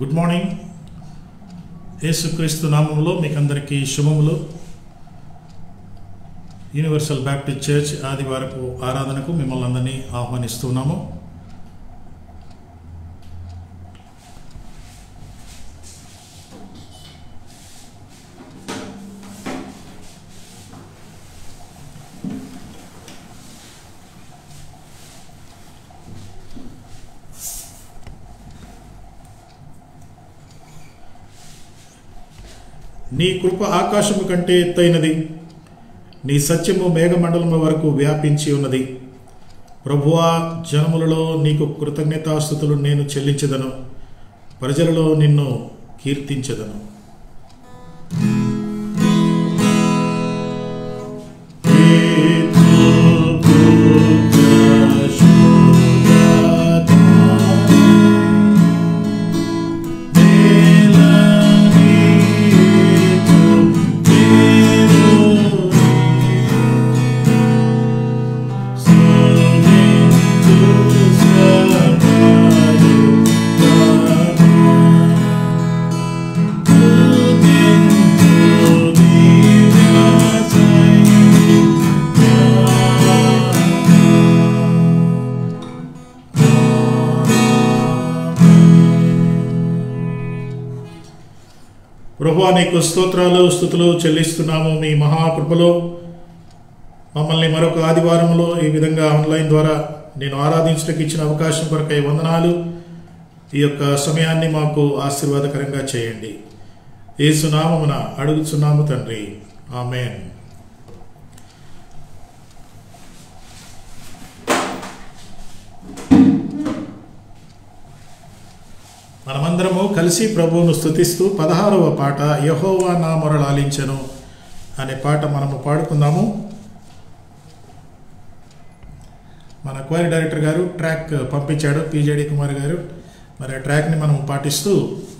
Good morning. యేసుక్రీస్తు నామములో మీకందరికీ శుభములు. యూనివర్సల్ బ్యాప్టిస్ట్ చర్చ్ ఆదివారపు ఆరాధనకు మిమ్మల్ని అందరినీ ఆహ్వానిస్తున్నాము. నీ కృప ఆకాశము కంటే ఎత్తైనది, నీ సత్యము మేఘమండలము వరకు వ్యాపించి ఉన్నది. ప్రభువా, జనములలో నీకు కృతజ్ఞతాస్తుతులు నేను చెల్లించెదను, ప్రజలలో నిన్ను కీర్తించెదను. ప్రభువా, నీకు స్తోత్రాలు స్తుతులు చెల్లిస్తున్నాము. మీ మహాకృపలో మమ్మల్ని మరొక ఆదివారంలో ఈ విధంగా ఆన్లైన్ ద్వారా నేను ఆరాధించడానికి ఇచ్చిన అవకాశం కొరకై వందనాలు. ఈ యొక్క సమయాన్ని మాకు ఆశీర్వాదకరంగా చేయండి. యేసు నామమున అడుగుచున్నాము తండ్రి, ఆమేన్. మనమందరము కలిసి ప్రభువును స్తుతిస్తూ 16వ పాట యెహోవా నా మొర ఆలించెను అనే పాట మనము పాడుకుందాము. మన క్వైర్ డైరెక్టర్ గారు ట్రాక్ పంపించాడు, పిజేడి కుమార్ గారు. మరి ఆ ట్రాక్ని మనం పాటిస్తూ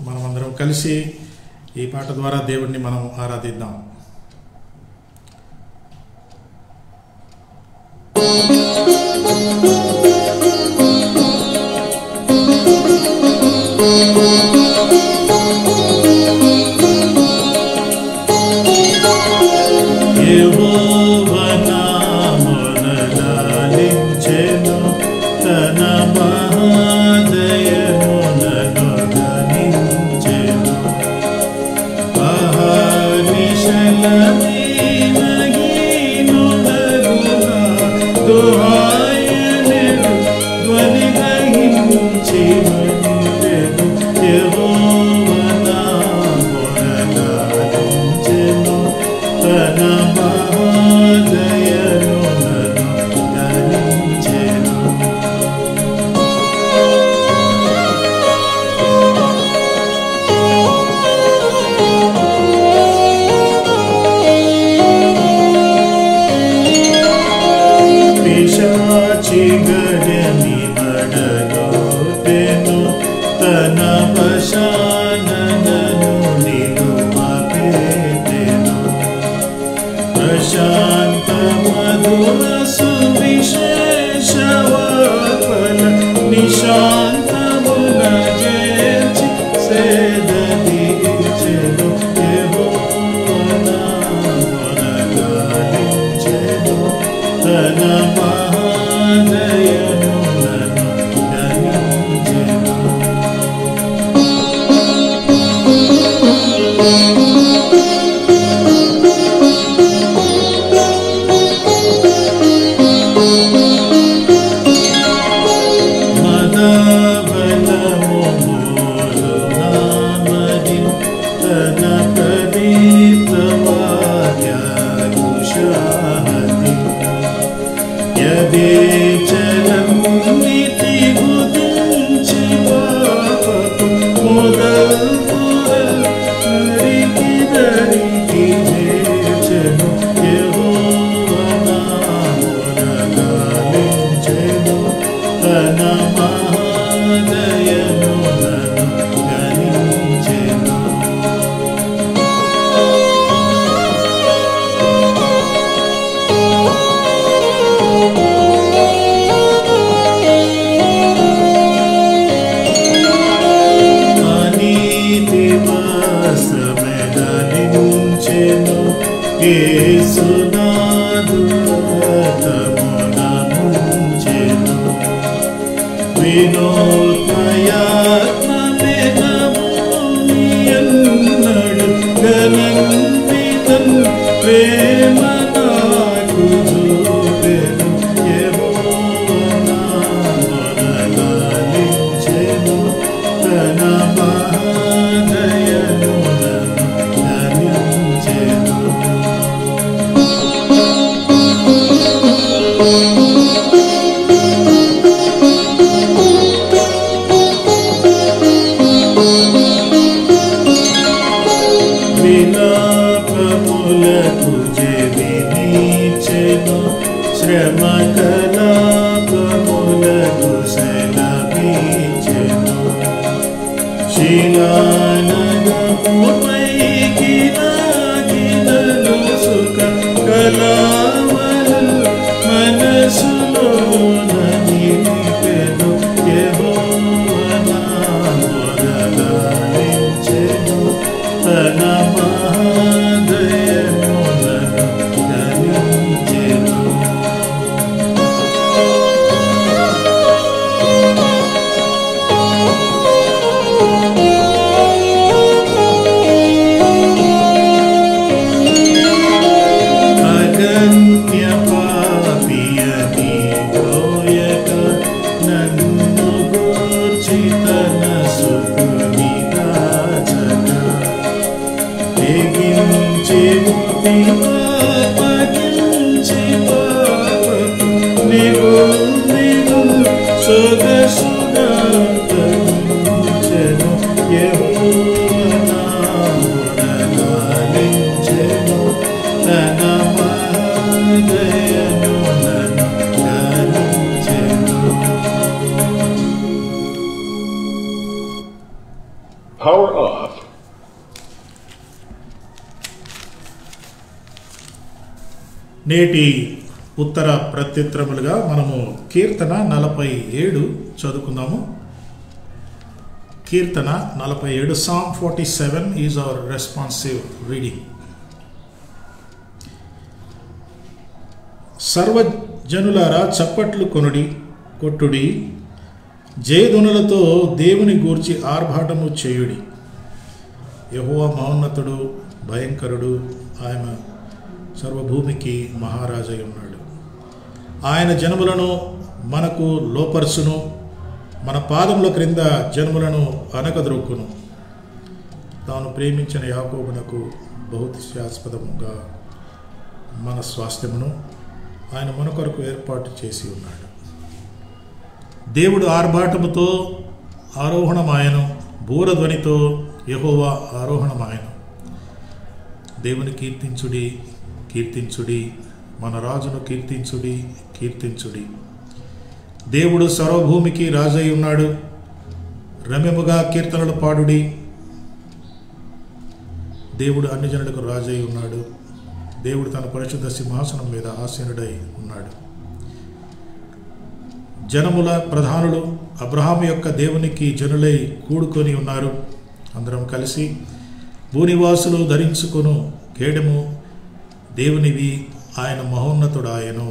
మనమందరం కలిసి ఈ పాట ద్వారా దేవుడిని మనం ఆరాధిద్దాం. యెహోవా నా మొర ఆలించెను, తన మహాదయను నన్ను గణించెను. అహర్నిశలమైన హీనుడగునా దుహాయనెడు ధ్వని గ్రహించెను. యెహోవా నా మొర ఆలించెను, తన మహాదయను నన్ను గణించెను. పిశాచి గడని మడగొట్టెను, తన వశాన నన్ను నిలువబెట్టెను. ప్రశాంత మధుర సువిశేష వార్తల నిశాంతమున చేర్చి సేదదీర్చెను. యెహోవా నా మొర ఆలించెను, తన మహాదయను నన్ను గణించెను. మదబలము మూలు నామది, తన ప్రదీప్త వాక్యాకుశాహతి. యదేచలం నీతి గురించి పాపపు మొదల్పురల్ దరికి దరికి చేర్చెను. యెహోవా నా మొర ఆలించెను, తన మహాదయను నన్ను గణించెను. అని వినోదయాత్మనెనమునియన్నడు గనంవితన్ ప్రేమ నాకు చూపెను యెహోవా నా మొరలాలించెను తన మహాదయను నన్ను ధరించెను. విలాపములకు జెవినిచెను శ్రమ కలాపములకు సెలవిచెను. శిలానగముపైకి నాగినను సుఖ కలావలు మనసులోన నిలిపెను యెహోవా నా మొరలాలించెను తన మహాదయను నన్ను ధరించెను. అగమ్య పాపియని గ్రోయక నన్ను గూర్చి తన సుఖుని దాచక తెగించి ముక్తి పాపగించి పాపపు నిగుందిను సొగసుగా తరించెను యెహోవా నా మొరలాలించెను తన మహాదయను నన్ను ధరించెను. Power off. నేటి ఉత్తర ప్రత్యుత్తరములుగా మనము కీర్తన 47 చదువుకుందాము. కీర్తన 47 Psalm 47 is our responsive reading. సర్వజనులారా చప్పట్లు కొట్టుడి, జయధ్వనులతో దేవుని గూర్చి ఆర్భాటము చేయుడి. యెహోవా మహోన్నతుడు, భయంకరుడు, ఆయన సర్వభూమికి మహారాజై ఉన్నాడు. ఆయన జనములను మనకు లోపరుచును, మన పాదముల క్రింద జనములను అనకద్రొక్కును. తాను ప్రేమించిన యాకోబునకు బహుతిశాస్పదముగా మన స్వాస్థ్యమును ఆయన మన కొరకు ఏర్పాటు చేసి ఉన్నాడు. దేవుడు ఆర్భాటముతో ఆరోహణమాయను, బూరధ్వనితో యెహోవా ఆరోహణమాయను. దేవుని కీర్తించుడి, కీర్తించుడి, మన రాజును కీర్తించుడి, కీర్తించుడి. దేవుడు సర్వభూమికి రాజై ఉన్నాడు. రమ్యముగా కీర్తనలు పాడుడి. దేవుడు అన్ని జనులకు రాజై ఉన్నాడు. దేవుడు తన పరిశుద్ధ సింహాసనం మీద ఆసీనుడై ఉన్నాడు. జనముల ప్రధానులు అబ్రహాము యొక్క దేవునికి జనులై కూడుకొని ఉన్నారు. అందరం కలిసి భూనివాసులు ధరించుకొను కేడము దేవునివి, ఆయన మహోన్నతుడాయను.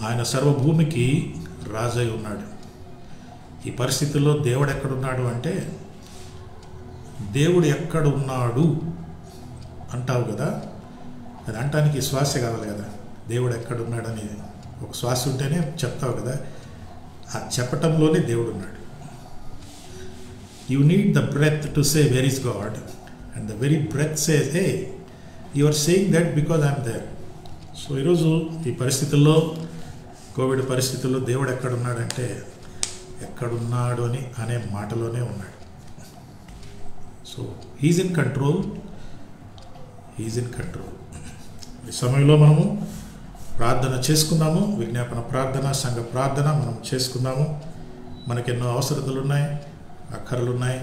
ఆయన సర్వభూమికి రాజై ఉన్నాడు. ఈ పరిస్థితుల్లో దేవుడు ఎక్కడున్నాడు అంటే, దేవుడు ఎక్కడున్నాడు అంటావు కదా, అది అంటానికి శ్వాస కావాలి కదా. దేవుడు ఎక్కడున్నాడని ఒక శ్వాస ఉంటేనే చెప్తావు కదా. ఆ చెప్పటంలోనే దేవుడు ఉన్నాడు. You need the breath to say where is God, and the very breath says hey you are saying that because I'm there. So ఈరోజు ఈ పరిస్థితుల్లో, కోవిడ్ పరిస్థితుల్లో దేవుడు ఎక్కడున్నాడంటే, ఎక్కడున్నాడు అని అనే మాటలోనే ఉన్నాడు. So he's in control, he's in control. ఈ సమయంలో మనము ప్రార్థన చేసుకుందాము. విజ్ఞాపన ప్రార్థన, సంఘ ప్రార్థన మనం చేసుకుందాము. మనకెన్నో అవసరతలు ఉన్నాయి, అక్కరలు ఉన్నాయి.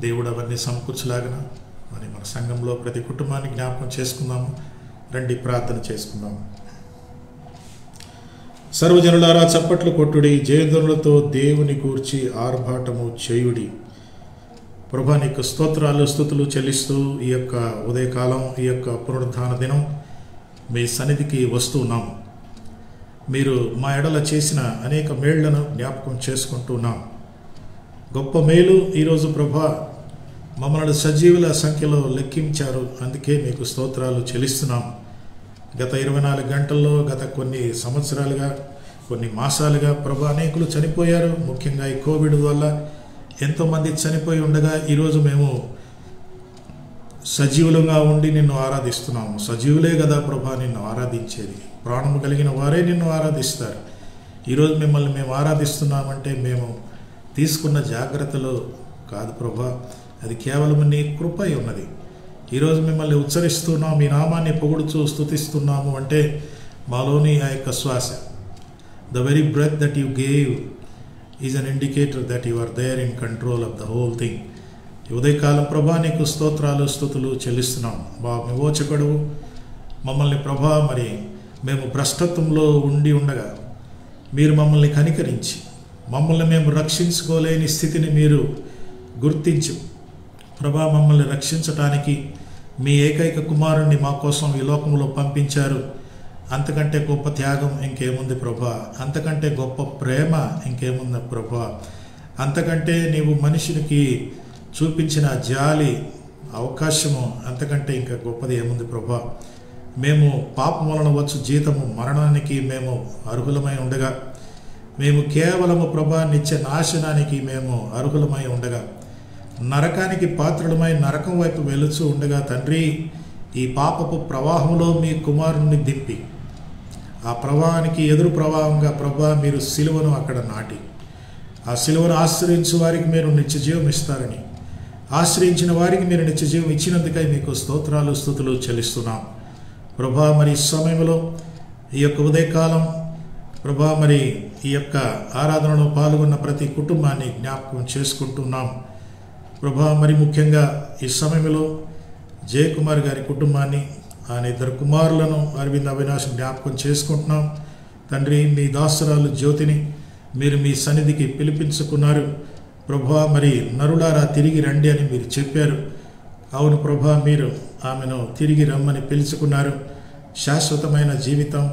దేవుడు అవన్నీ సమకూర్చలాగన మరి మన సంఘంలో ప్రతి కుటుంబాన్ని జ్ఞాపకం చేసుకుందాము. రండి ప్రార్థన చేసుకుందాము. సర్వజనులారా చప్పట్లు కొట్టుడి, జయధ్వనులతో దేవుని గూర్చి ఆర్భాటము చేయుడి. ప్రభా నీకు స్తోత్రాలు స్తుతులు చెల్లిస్తూ ఈ యొక్క ఉదయకాలం ఈ యొక్క పునరుద్ధాన దినం మీ సన్నిధికి వస్తున్నాం. మీరు మా ఎడల చేసిన అనేక మేళ్లను జ్ఞాపకం చేసుకుంటున్నాం. గొప్ప మేలు ఈరోజు ప్రభా మమ్మల్ని సజీవుల సంఖ్యలో లెక్కించారు. అందుకే మీకు స్తోత్రాలు చెల్లిస్తున్నాం. గత 24 గంటల్లో గత కొన్ని సంవత్సరాలుగా కొన్ని మాసాలుగా ప్రభా అనేకులు చనిపోయారు. ముఖ్యంగా ఈ కోవిడ్ వల్ల ఎంతోమంది చనిపోయి ఉండగా ఈరోజు మేము సజీవులుగా ఉండి నిన్ను ఆరాధిస్తున్నాము. సజీవులే కదా ప్రభా నిన్ను ఆరాధించేది. ప్రాణము కలిగిన వారే నిన్ను ఆరాధిస్తారు. ఈరోజు మిమ్మల్ని మేము ఆరాధిస్తున్నామంటే మేము తీసుకున్న జాగ్రత్తలు కాదు ప్రభా, అది కేవలం నీ కృప ఉన్నది. ఈరోజు మిమ్మల్ని ఉచ్చరిస్తున్నాం, మీ నామాన్ని పొగుడుచూ స్తుతిస్తున్నాము అంటే మాలోని ఆ యొక్క శ్వాస, the very breath that you gave is an indicator that you are there in control of the whole thing. ఉదయకాలం ప్రభా నీకు స్తోత్రాలు స్తుతులు చెల్లిస్తున్నాం. విమోచకుడు మమ్మల్ని ప్రభా మరి మేము భ్రష్టత్వంలో ఉండగా మీరు మమ్మల్ని కనికరించి మమ్మల్ని మేము రక్షించుకోలేని స్థితిని మీరు గుర్తించు ప్రభా, మమ్మల్ని రక్షించటానికి మీ ఏకైక కుమారుణ్ణి మా కోసం ఈ లోకంలో పంపించారు. అంతకంటే గొప్ప త్యాగం ఇంకేముంది ప్రభా, అంతకంటే గొప్ప ప్రేమ ఇంకేముంది ప్రభా, అంతకంటే నీవు మనిషినికి చూపించిన జాలి అవకాశము అంతకంటే ఇంకా గొప్పది ఏముంది ప్రభా. మేము పాపం వలన వచ్చు జీతము మరణానికి మేము అర్హులమై ఉండగా, మేము కేవలము ప్రభా నిత్య నాశనానికి మేము అర్హులమై ఉండగా, నరకానికి పాత్రులమై నరకం వైపు వెలుచూ ఉండగా తండ్రి, ఈ పాపపు ప్రవాహంలో మీ కుమారుణ్ణి దింపి ఆ ప్రవాహానికి ఎదురు ప్రవాహంగా ప్రభా మీరు సిలువను అక్కడ నాటి ఆ సిలువను ఆశ్రయించే వారికి మీరు నిత్యజీవం ఇస్తారని, ఆశ్రయించిన వారికి మీరు నిత్యజీవం ఇచ్చినందుకై మీకు స్తోత్రాలు స్తుతులు చెల్లిస్తున్నాం ప్రభా. మరి సమయంలో ఈ యొక్క ఉదయకాలం ప్రభా మరి ఈ యొక్క ఆరాధనలో పాల్గొన్న ప్రతి కుటుంబాన్ని జ్ఞాపకం చేసుకుంటున్నాం ప్రభా. మరి ముఖ్యంగా ఈ సమయంలో జయకుమార్ గారి కుటుంబాన్ని, ఆయన 2 కుమారులను అరవింద్ అవినాష్ జ్ఞాపకం చేసుకుంటున్నాం తండ్రి. మీ దాసరాలు జ్యోతిని మీరు మీ సన్నిధికి పిలిపించుకున్నారు ప్రభా. మరి నరులారా తిరిగి రండి అని మీరు చెప్పారు. అవును ప్రభా, మీరు ఆమెను తిరిగి రమ్మని పిలుచుకున్నారు. శాశ్వతమైన జీవితం,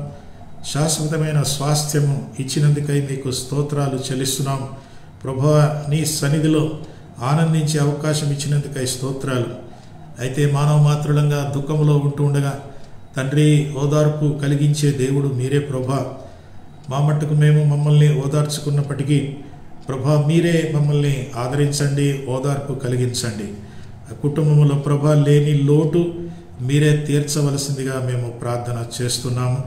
శాశ్వతమైన స్వాస్థ్యము ఇచ్చినందుకై మీకు స్తోత్రాలు చెల్లిస్తున్నాం ప్రభా. నీ సన్నిధిలో ఆనందించే అవకాశం ఇచ్చినందుకై స్తోత్రాలు. అయితే మానవ మాత్రులంగా దుఃఖంలో ఉంటూ ఉండగా తండ్రి ఓదార్పు కలిగించే దేవుడు మీరే ప్రభా. మా మట్టుకు మేము మమ్మల్ని ఓదార్చుకున్నప్పటికీ ప్రభా మీరే మమ్మల్ని ఆదరించండి, ఓదార్పు కలిగించండి. కుటుంబంలో ప్రభా లేని లోటు మీరే తీర్చవలసిందిగా మేము ప్రార్థన చేస్తున్నాము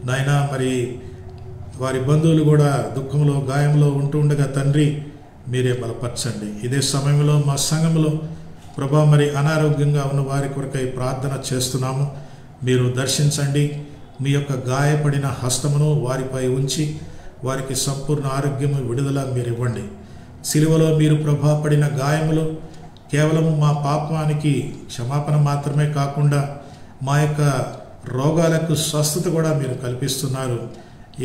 నాయనా. మరి వారి బంధువులు కూడా దుఃఖంలో గాయంలో ఉంటూ ఉండగా తండ్రి మీరే బలపరచండి. ఇదే సమయంలో మా సంఘంలో ప్రభా మరి అనారోగ్యంగా ఉన్న వారి కొరకై ప్రార్థన చేస్తున్నాము. మీరు దర్శించండి, మీ యొక్క గాయపడిన హస్తమును వారిపై ఉంచి వారికి సంపూర్ణ ఆరోగ్యము విడుదల మీరు ఇవ్వండి. సిలువలో మీరు ప్రభా పడిన గాయములు కేవలము మా పాపానికి క్షమాపణ మాత్రమే కాకుండా మా యొక్క రోగాలకు స్వస్థత కూడా మీరు కల్పిస్తున్నారు.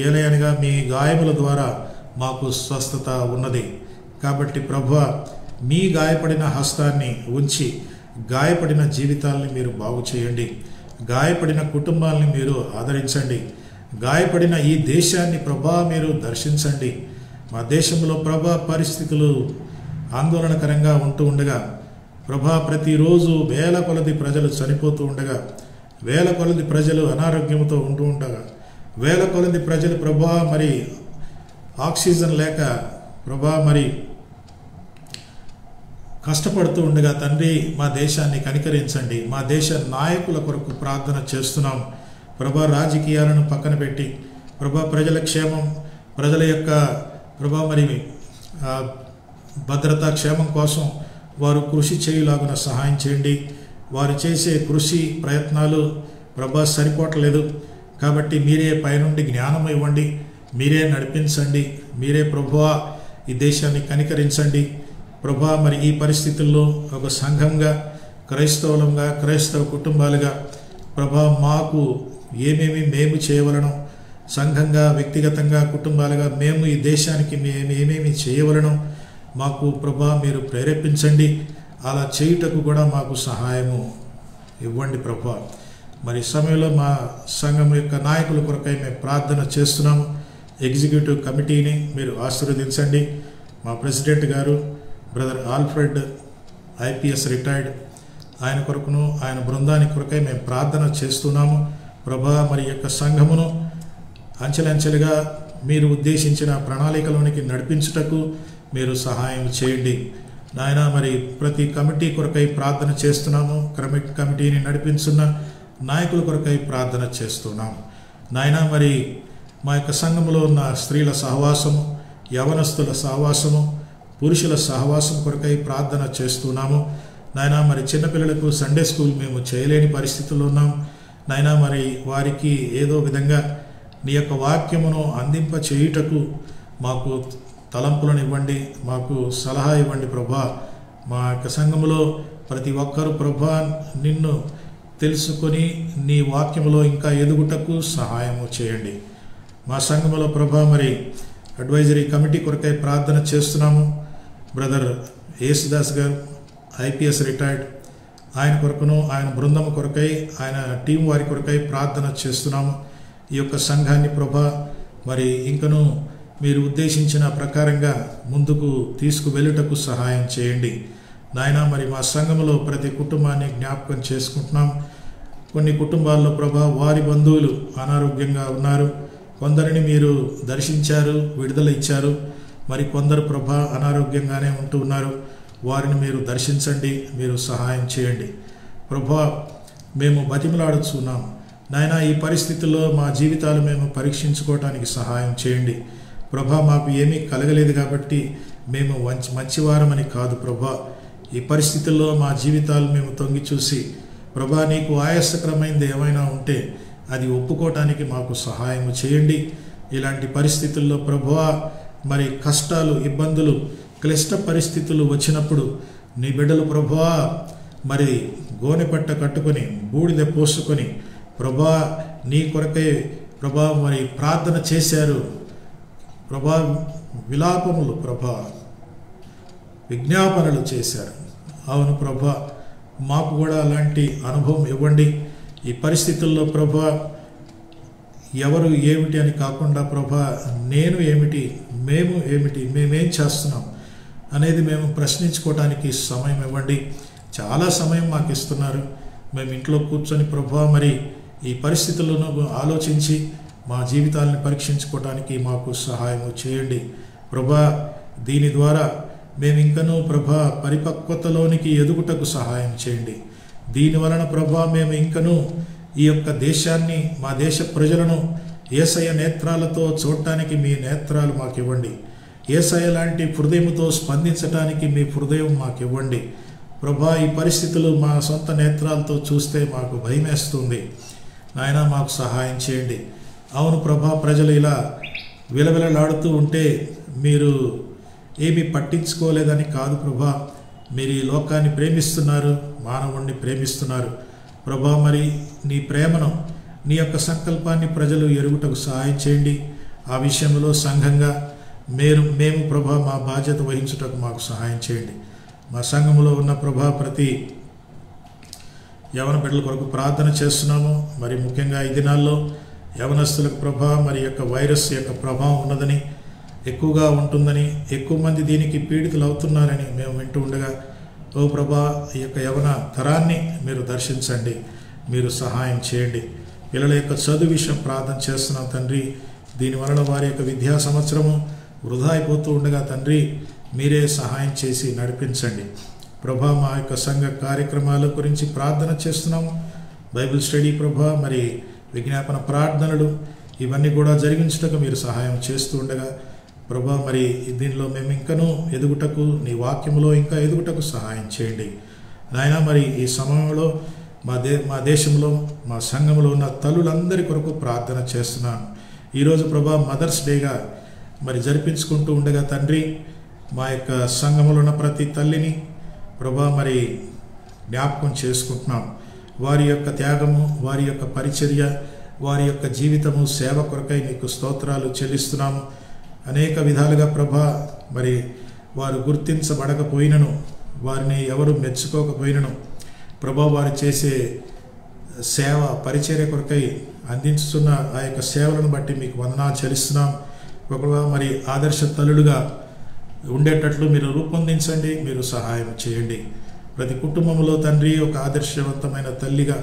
ఏలయనగా మీ గాయముల ద్వారా మాకు స్వస్థత ఉన్నది. కాబట్టి ప్రభువా మీ గాయపడిన హస్తాన్ని ఉంచి గాయపడిన జీవితాలని మీరు బాగు చేయండి, గాయపడిన కుటుంబాలని మీరు ఆదరించండి, గాయపడిన ఈ దేశాన్ని ప్రభా మీరు దర్శించండి. మా దేశంలో ప్రభా పరిస్థితులు ఆందోళనకరంగా ఉంటూ ఉండగా ప్రభా ప్రతిరోజు వేల కొలది ప్రజలు చనిపోతూ ఉండగా, వేల కొలది ప్రజలు అనారోగ్యంతో ఉంటూ ఉండగా, వేల కొలది ప్రజలు ప్రభా మరి ఆక్సిజన్ లేక ప్రభా మరి కష్టపడుతూ ఉండగా తండ్రి మా దేశాన్ని కనికరించండి. మా దేశ నాయకుల కొరకు ప్రార్థన చేస్తున్నాం ప్రభా. రాజకీయాలను పక్కన పెట్టి ప్రభా ప్రజల క్షేమం, ప్రజల యొక్క ప్రభా మరి భద్రతా క్షేమం కోసం వారు కృషి చేయలాగున సహాయం చేయండి. వారు చేసే కృషి ప్రయత్నాలు ప్రభా సరిపోవట్లేదు. కాబట్టి మీరే పైనుండి జ్ఞానం ఇవ్వండి, మీరే నడిపించండి, మీరే ప్రభువా ఈ దేశాన్ని కనికరించండి ప్రభా. మరి ఈ పరిస్థితుల్లో ఒక సంఘంగా, క్రైస్తవులంగా, క్రైస్తవ కుటుంబాలుగా ప్రభా మాకు మేము చేయవలను, సంఘంగా, వ్యక్తిగతంగా, కుటుంబాలుగా మేము ఈ దేశానికి ఏమేమి చేయవలను మాకు ప్రభా మీరు ప్రేరేపించండి. అలా చేయుటకు కూడా మాకు సహాయము ఇవ్వండి ప్రభువా. మరి ఈ సమయంలో మా సంఘం యొక్క నాయకుల కొరకై మేము ప్రార్థన చేస్తున్నాము. ఎగ్జిక్యూటివ్ కమిటీని మీరు ఆశీర్వదించండి. మా ప్రెసిడెంట్ గారు బ్రదర్ ఆల్ఫ్రెడ్ ఐపీఎస్ రిటైర్డ్, ఆయన కొరకును ఆయన బృందాని కొరకై మేము ప్రార్థన చేస్తున్నాము. ప్రభా, మరి యొక్క సంఘమును అంచెలంచెలుగా మీరు ఉద్దేశించిన ప్రణాళికలోనికి నడిపించుటకు మీరు సహాయం చేయండి నాయన. మరి ప్రతి కమిటీ కొరకై ప్రార్థన చేస్తున్నాము. కమిటీని నడిపించున్న నాయకుల కొరకై ప్రార్థన చేస్తున్నాము నాయన. మరి మా యొక్క సంఘంలో ఉన్న స్త్రీల సహవాసము, యవనస్తుల సహవాసము, పురుషుల సహవాసం కొరకై ప్రార్థన చేస్తున్నాము నాయన. మరి చిన్నపిల్లలకు సండే స్కూల్ మేము చేయలేని పరిస్థితుల్లో ఉన్నాం నాయన. మరి వారికి ఏదో విధంగా నీ యొక్క వాక్యమును అందింప చేయుటకు మాకు తలంపులను ఇవ్వండి, మాకు సలహా ఇవ్వండి ప్రభా. మా యొక్క సంఘములో ప్రతి ఒక్కరూ ప్రభా నిన్ను తెలుసుకొని నీ వాక్యములో ఇంకా ఎదుగుటకు సహాయము చేయండి. మా సంఘములో ప్రభా మరి అడ్వైజరీ కమిటీ కొరకై ప్రార్థన చేస్తున్నాము. బ్రదర్ యేసుదాస్ గారు ఐపీఎస్ రిటైర్డ్, ఆయన కొరకును ఆయన బృందం కొరకై ఆయన టీం వారి కొరకై ప్రార్థన చేస్తున్నాము. ఈ యొక్క సంఘాన్ని ప్రభా మరి ఇంకను మీరు ఉద్దేశించిన ప్రకారంగా ముందుకు తీసుకువెళ్ళుటకు సహాయం చేయండి నాయన. మరి మా సంఘంలో ప్రతి కుటుంబాన్ని జ్ఞాపకం చేసుకుంటున్నాం. కొన్ని కుటుంబాల్లో ప్రభా వారి బంధువులు అనారోగ్యంగా ఉన్నారు. కొందరిని మీరు దర్శించారు, విడుదల ఇచ్చారు. మరి కొందరు ప్రభా అనారోగ్యంగానే ఉంటూ ఉన్నారు. వారిని మీరు దర్శించండి, మీరు సహాయం చేయండి ప్రభా. మేము బతిమలాడుచున్నాం నాయన. ఈ పరిస్థితుల్లో మా జీవితాలు మేము పరీక్షించుకోవటానికి సహాయం చేయండి ప్రభా. మాకు ఏమీ కలగలేదు కాబట్టి మేము మంచివారమని కాదు ప్రభా. ఈ పరిస్థితుల్లో మా జీవితాలు మేము తొంగి చూసి ప్రభా నీకు ఆయాసకరమైనది ఏమైనా ఉంటే అది ఒప్పుకోవటానికి మాకు సహాయం చేయండి. ఇలాంటి పరిస్థితుల్లో ప్రభువా మరి కష్టాలు, ఇబ్బందులు, క్లిష్ట పరిస్థితులు వచ్చినప్పుడు నీ బిడ్డలు ప్రభువా మరి గోనెపట్ట కట్టుకొని బూడిద పోసుకొని ప్రభా నీ కొరకై ప్రభా మరి ప్రార్థన చేశారు ప్రభా. విలాపములు ప్రభా, విజ్ఞాపనలు చేశారు. అవును ప్రభా, మాకు కూడా అలాంటి అనుభవం ఇవ్వండి. ఈ పరిస్థితుల్లో ప్రభా ఎవరు ఏమిటి అని కాకుండా ప్రభా నేను ఏమిటి, మేము ఏమిటి, మేమేం చేస్తున్నాం అనేది మేము ప్రశ్నించుకోవడానికి సమయం ఇవ్వండి. చాలా సమయం మాకు ఇస్తున్నారు. మేము ఇంట్లో కూర్చొని ప్రభా మరి ఈ పరిస్థితులను ఆలోచించి మా జీవితాలను పరీక్షించుకోవడానికి మాకు సహాయం చేయండి ప్రభా. దీని ద్వారా మేము ఇంకనూ ప్రభా పరిపక్వతలోనికి ఎదుగుటకు సహాయం చేయండి. దీనివలన ప్రభా మేము ఇంకనూ ఈ యొక్క దేశాన్ని, మా దేశ ప్రజలను యేసయ్య నేత్రాలతో చూడటానికి మీ నేత్రాలు మాకు ఇవ్వండి. యేసయ్య లాంటి హృదయంతో స్పందించటానికి మీ హృదయం మాకు ఇవ్వండి ప్రభా. ఈ పరిస్థితులు మా సొంత నేత్రాలతో చూస్తే మాకు భయమేస్తుంది నాయన. మాకు సహాయం చేయండి. అవును ప్రభా, ప్రజలు ఇలా విలవిలలాడుతూ ఉంటే మీరు ఏమీ పట్టించుకోలేదని కాదు ప్రభా. మీరు ఈ లోకాన్ని ప్రేమిస్తున్నారు, మానవుణ్ణి ప్రేమిస్తున్నారు ప్రభా. మరి నీ ప్రేమను, నీ యొక్క సంకల్పాన్ని ప్రజలు ఎరుగుటకు సహాయం చేయండి. ఆ విషయంలో సంఘంగా మేము ప్రభా మా బాధ్యత వహించుటకు మాకు సహాయం చేయండి. మా సంఘంలో ఉన్న ప్రభా ప్రతి యవన బిడ్డల కొరకు ప్రార్థన చేస్తున్నాము. మరి ముఖ్యంగా ఈ దినాల్లో యవనస్తులకు ప్రభా మరి యొక్క వైరస్ యొక్క ప్రభావం ఉన్నదని, ఎక్కువగా ఉంటుందని, ఎక్కువ మంది దీనికి పీడితులు అవుతున్నారని మేము వింటూ ఉండగా ఓ ప్రభా ఈ యొక్క యవన తరాన్ని మీరు దర్శించండి, మీరు సహాయం చేయండి. పిల్లల యొక్క చదువు విషయం ప్రార్థన చేస్తున్నాం తండ్రి. దీనివలన వారి యొక్క విద్యా సంవత్సరము వృధా అయిపోతూ ఉండగా తండ్రి మీరే సహాయం చేసి నడిపించండి ప్రభా. మా యొక్క సంఘ కార్యక్రమాల గురించి ప్రార్థన చేస్తున్నాము. బైబిల్ స్టడీ ప్రభా, మరి విజ్ఞాపన ప్రార్థనలు ఇవన్నీ కూడా జరిగించుటకు మీరు సహాయం చేస్తూ ఉండగా ప్రభా మరి దీనిలో మేము ఇంకనూ ఎదుగుటకు, నీ వాక్యములో ఇంకా ఎదుగుటకు సహాయం చేయండి నాయన. మరి ఈ సమయంలో మా దేశంలో, మా సంఘంలో ఉన్న తల్లులందరి కొరకు ప్రార్థన చేస్తున్నాను. ఈరోజు ప్రభా మదర్స్ డేగా మరి జరిపించుకుంటూ ఉండగా తండ్రి మా యొక్క సంఘంలో ఉన్న ప్రతి తల్లిని ప్రభా మరి జ్ఞాపకం చేసుకుంటున్నాం. వారి యొక్క త్యాగము, వారి యొక్క పరిచర్య, వారి యొక్క జీవితము, సేవ కొరకై నీకు స్తోత్రాలు చెల్లిస్తున్నాము. అనేక విధాలుగా ప్రభా మరి వారు గుర్తించబడకపోయినను వారిని ఎవరు మెచ్చుకోకపోయినను ప్రభా వారు చేసే సేవ పరిచర్య కొరకై అందించుతున్న ఆ యొక్క సేవలను బట్టి మీకు వందనాలు చెల్లిస్తున్నాం. ఒకవేళ మరి ఆదర్శ తల్లులుగా ఉండేటట్లు మీరు రూపొందించండి, మీరు సహాయం చేయండి. ప్రతి కుటుంబంలో తండ్రి ఒక ఆదర్శవంతమైన తల్లిగా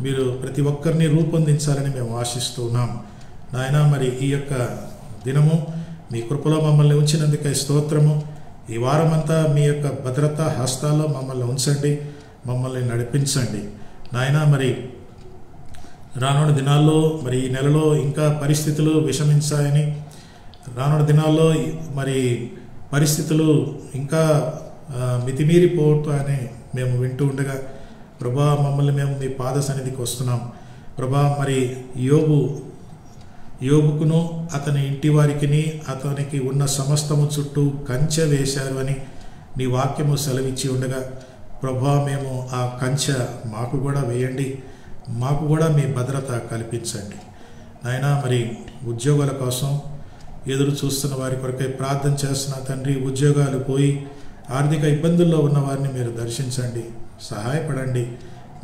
మీరు ప్రతి ఒక్కరిని రూపొందించాలని మేము ఆశిస్తూ ఉన్నాం. నాయన మరి ఈ యొక్క దినము మీ కృపలో మమ్మల్ని ఉంచినందుకై స్తోత్రము. ఈ వారమంతా మీ యొక్క భద్రతా హస్తాల్లో మమ్మల్ని ఉంచండి, మమ్మల్ని నడిపించండి. నాయన మరి రానున్న దినాల్లో మరి ఈ నెలలో ఇంకా పరిస్థితులు విషమించాయని, రానున్న దినాల్లో మరి పరిస్థితులు ఇంకా మితిమీరిపోతాయని మేము వింటూ ఉండగా ప్రభా మమ్మల్ని మేము మీ పాద సన్నిధికి వస్తున్నాం. ప్రభా మరి యోబుకును అతని ఇంటి వారికి అతనికి ఉన్న సమస్తము చుట్టూ కంచె వేశారు అని నీ వాక్యము సెలవిచ్చి ఉండగా ప్రభా మేము ఆ కంచె మాకు కూడా వేయండి, మాకు కూడా మీ భద్రత కల్పించండి. నాయనా మరి ఉద్యోగాల కోసం ఎదురు చూస్తున్న వారి కొరకై ప్రార్థన చేస్తున్న తండ్రి, ఉద్యోగాలు పోయి ఆర్థిక ఇబ్బందుల్లో ఉన్న వారిని మీరు దర్శించండి, సహాయపడండి.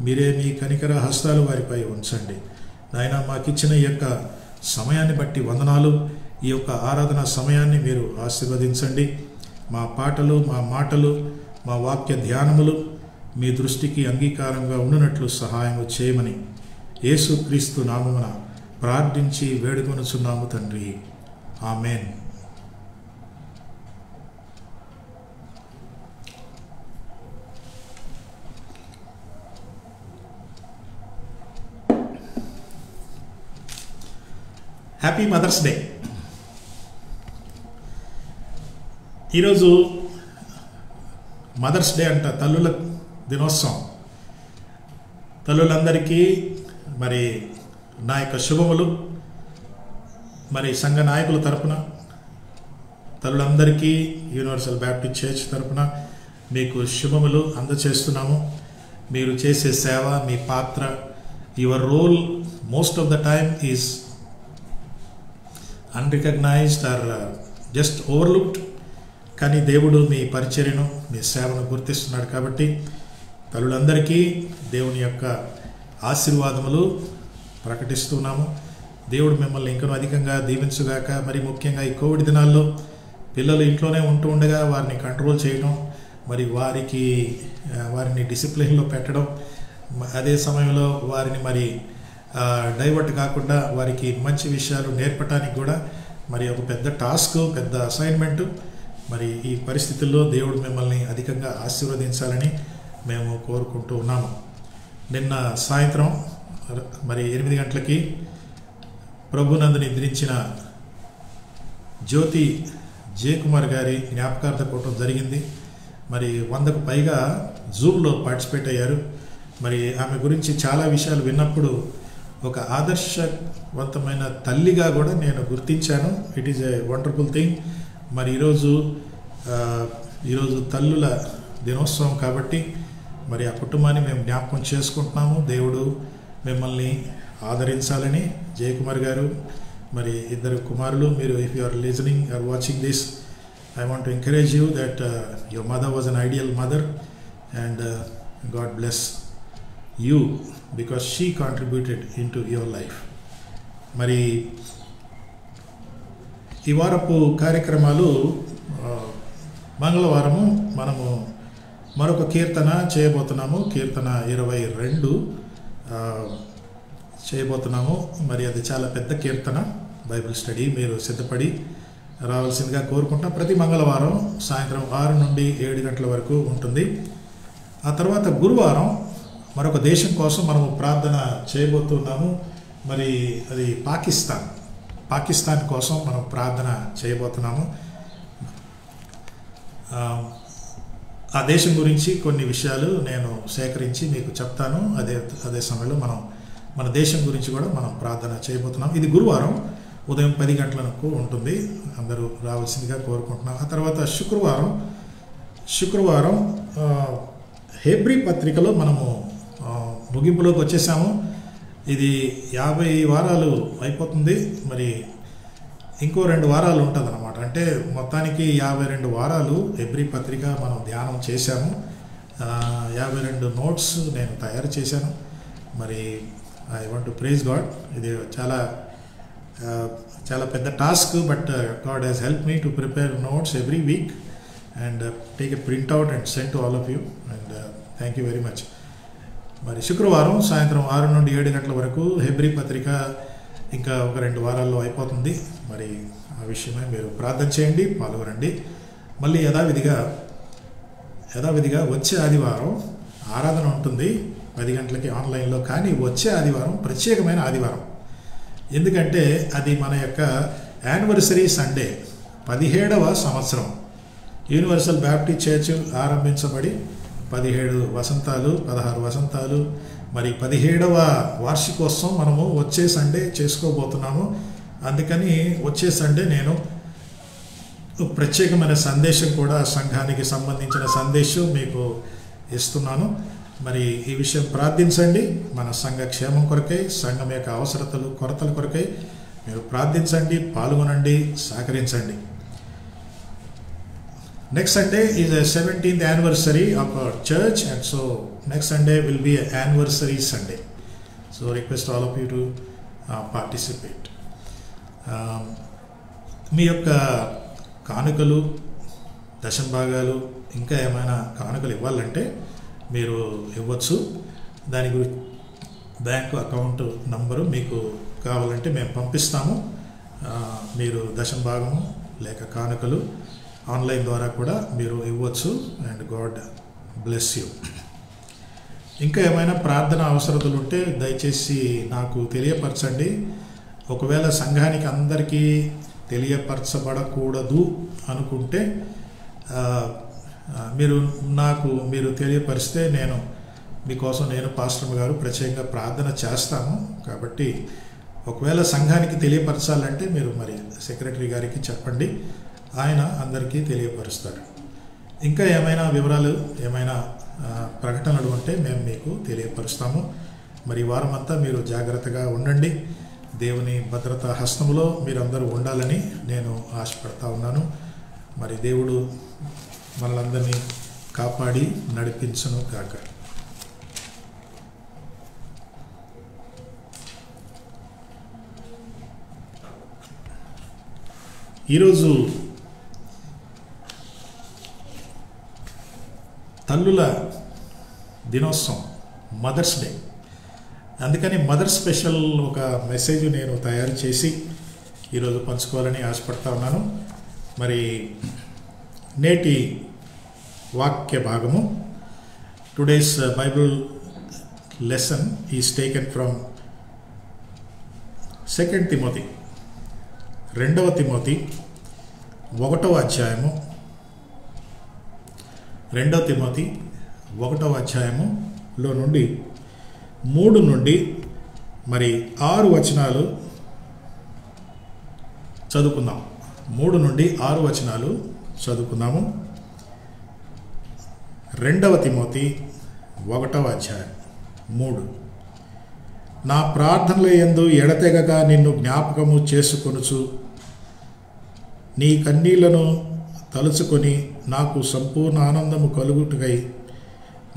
మీరే మీ కనికర హస్తాలు వారిపై ఉంచండి. నాయనా మాకిచ్చిన ఈ యొక్క సమయాన్ని బట్టి వందనాలు. ఈ యొక్క ఆరాధన సమయాన్ని మీరు ఆశీర్వదించండి. మా పాటలు, మా మాటలు, మా వాక్య ధ్యానములు మీ దృష్టికి అంగీకారంగా ఉన్నట్లు సహాయం చేయమని యేసుక్రీస్తు నామమున ప్రార్థించి వేడుకొనుచున్నాము తండ్రి. ఆమెన్. Happy mother's day. ఈరోజు మదర్స్ డే అంట, తల్లుల దినోత్సవం. తల్లులందరికీ మరి నా యొక్క శుభములు. మరి సంఘ నాయకుల తరపున తల్లులందరికీ యూనివర్సల్ బ్యాప్టిస్ట్ చర్చ్ తరపున మీకు శుభములు అందచేస్తున్నాము. మీరు చేసే సేవ, మీ పాత్ర, your role most of the time is unrecognised or just overlooked. కానీ దేవుడు మీ పరిచర్యను, మీ సేవను గుర్తిస్తున్నాడు. కాబట్టి తల్లులందరికీ దేవుని యొక్క ఆశీర్వాదములు ప్రకటిస్తున్నాము. దేవుడు మిమ్మల్ని ఇంకనూ అధికంగా దీవించుగాక. మరి ముఖ్యంగా ఈ కోవిడ్ దినాల్లో పిల్లలు ఇంట్లోనే ఉంటూ ఉండగా వారిని కంట్రోల్ చేయడం, మరి వారిని డిసిప్లిన్లో పెట్టడం, అదే సమయంలో వారిని మరి డైవర్ట్ కాకుండా వారికి మంచి విషయాలు నేర్పడానికి కూడా మరి ఒక పెద్ద టాస్క్, పెద్ద అసైన్మెంటు. మరి ఈ పరిస్థితుల్లో దేవుడు మిమ్మల్ని అధికంగా ఆశీర్వదించాలని మేము కోరుకుంటూ ఉన్నాము. నిన్న సాయంత్రం మరి 8 గంటలకి ప్రభునందు నిద్రించిన జ్యోతి జయకుమార్ గారి జ్ఞాపకార్థ కూటం జరిగింది. మరి 100కు పైగా జూమ్లో పార్టిసిపేట్ అయ్యారు. మరి ఆమె గురించి చాలా విషయాలు విన్నప్పుడు ఒక ఆదర్శవంతమైన తల్లిగా కూడా నేను గుర్తించాను. It is a wonderful thing. మరి ఈరోజు తల్లుల దినోత్సవం కాబట్టి మరి ఆ కుటుంబాన్ని మేము జ్ఞాపకం చేసుకుంటున్నాము. దేవుడు మిమ్మల్ని ఆదరించాలని. జయకుమార్ గారు మరి 2 కుమారులు, మీరు if you are listening or watching this, I want to encourage you that your mother was an ideal mother and God bless you because she contributed into your life. మరి ఈ వారపు కార్యక్రమాలు మంగళవారము మనము మరొక కీర్తన చేయబోతున్నాము. కీర్తన 22 చేయబోతున్నాము. మరి అది చాలా పెద్ద కీర్తన. బైబిల్ స్టడీ మీరు సిద్ధపడి రావాల్సిందిగా కోరుకుంటాం. ప్రతి మంగళవారం సాయంత్రం 6 నుండి 7 గంటల వరకు ఉంటుంది. ఆ తర్వాత గురువారం మరొక దేశం కోసం మనము ప్రార్థన చేయబోతున్నాము. మరి అది పాకిస్తాన్ కోసం మనం ప్రార్థన చేయబోతున్నాము. ఆ దేశం గురించి కొన్ని విషయాలు నేను సేకరించి మీకు చెప్తాను. అదే సమయంలో మన దేశం గురించి కూడా మనం ప్రార్థన చేయబోతున్నాం. ఇది గురువారం ఉదయం 10 గంటలకు ఉంటుంది. అందరూ రావాల్సిందిగా కోరుకుంటున్నాం. ఆ తర్వాత శుక్రవారం హెబ్రీ పత్రికలో మనము ముగింపులోకి వచ్చేసాము. ఇది 50 వారాలు అయిపోతుంది. మరి ఇంకో 2 వారాలు ఉంటుంది అనమాట. అంటే మొత్తానికి 52 వారాలు హెబ్రీ పత్రిక మనం ధ్యానం చేశాము. 52 నోట్స్ నేను తయారు చేశాను. మరి I want to praise God. ఇది చాలా పెద్ద task, but God has help me to prepare notes every week and take a printout and send to all of you and thank you very much. మరి శుక్రవారం సాయంత్రం 6 నుండి 7 గంటల వరకు Hebrew పత్రిక ఇంకా ఒక 2 వారాల్లో అయిపోతుంది. మరి ఆ విషయమై మీరు ప్రార్థన చేయండి, పాల్గొనండి. మళ్ళీ యథావిధిగా వచ్చే ఆదివారం ఆరాధన ఉంటుంది 10 గంటలకి ఆన్లైన్లో. కానీ వచ్చే ఆదివారం ప్రత్యేకమైన ఆదివారం. ఎందుకంటే అది మన యొక్క యానివర్సరీ సండే. 17వ సంవత్సరం యూనివర్సల్ బ్యాప్టిస్ట్ చర్చ్ ఆరంభించబడి 17 వసంతాలు 16 వసంతాలు, మరి 17వ వార్షికోత్సవం మనము వచ్చే సండే చేసుకోబోతున్నాము. అందుకని వచ్చే సండే నేను ప్రత్యేకమైన సందేశం కూడా సంఘానికి సంబంధించిన సందేశం మీకు ఇస్తున్నాను. మరి ఈ విషయం ప్రార్థించండి. మన సంఘ క్షేమం కొరకై, సంఘం యొక్క అవసరతలు కొరతల కొరకై మీరు ప్రార్థించండి, పాల్గొనండి, సహకరించండి. Next Sunday is a 17th anniversary of our church, and so next Sunday will be an anniversary Sunday. So request all of you to participate. మీ యొక్క కానుకలు, దశంభాగాలు, ఇంకా ఏమైనా కానుకలు ఇవ్వాలంటే మీరు ఇవ్వచ్చు. దాని గురించి బ్యాంకు అకౌంట్ నంబరు మీకు కావాలంటే మేము పంపిస్తాము. మీరు దశంభాగము లేక కానుకలు ఆన్లైన్ ద్వారా కూడా మీరు ఇవ్వచ్చు. And God bless you. ఇంకా ఏమైనా ప్రార్థన అవసరతలు ఉంటే దయచేసి నాకు తెలియపరచండి. ఒకవేళ సంఘానికి అందరికీ తెలియపరచబడకూడదు అనుకుంటే మీరు తెలియపరిస్తే మీకోసం నేను పాస్టర్ గారు ప్రత్యేకంగా ప్రార్థన చేస్తాము. కాబట్టి ఒకవేళ సంఘానికి తెలియపరచాలంటే మీరు మరి సెక్రటరీ గారికి చెప్పండి, ఆయన అందరికీ తెలియపరుస్తారు. ఇంకా ఏమైనా వివరాలు, ఏమైనా ప్రకటనలు ఉంటే మేము మీకు తెలియపరుస్తాము. మరి వారం అంతా మీరు జాగ్రత్తగా ఉండండి. దేవుని భద్రతా హస్తములో మీరందరూ ఉండాలని నేను ఆశపడతా ఉన్నాను. మరి దేవుడు మనలందరినీ కాపాడి నడిపించును కాక. ఈరోజు తల్లుల దినోత్సవం, మదర్స్ డే. అందుకని మదర్ స్పెషల్ ఒక మెసేజ్ నేను తయారు చేసి ఈరోజు పంచుకోవాలని ఆశపడతా ఉన్నాను. మరి నేటి వాక్య భాగము, today's Bible lesson is taken from 2 Timothy 2వ తిమోతి 1వ అధ్యాయము 2 తిమోతి 1వ అధ్యాయములో నుండి 3 నుండి మరి 6 వచనాలు చదువుకుందాం. 3 నుండి 6 వచనాలు చదువుకుందాము. 2వ తిమోతి 1వ అధ్యాయం 3. నా ప్రార్థనల యందు ఎడతెగక నిన్ను జ్ఞాపకము చేసుకొనుచు నీ కన్నీళ్లను తలుచుకొని నాకు సంపూర్ణ ఆనందము కలుగుటకై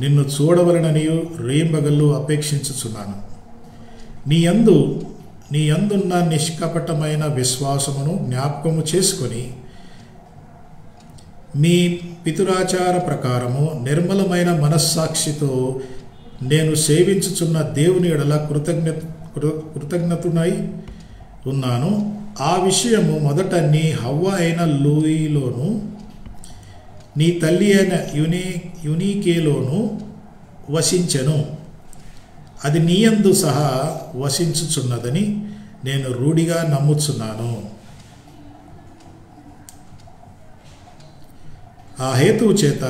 నిన్ను చూడవలననియు రేయింబగళ్ళు అపేక్షించుచున్నాను. నీ యందున్న నిష్కపటమైన విశ్వాసమును జ్ఞాపకము చేసుకొని మీ పితురాచార ప్రకారము నిర్మలమైన మనస్సాక్షితో నేను సేవించుచున్న దేవుని ఎడల కృతజ్ఞతునై ఉన్నాను. ఆ విషయము మొదట నీ హవ్వ అయిన లూయిలోను నీ తల్లి అయిన యునీకేలోను వసించెను. అది నీయందు సహా వసించుచున్నదని నేను రూఢిగా నమ్ముచున్నాను. ఆ హేతువు చేత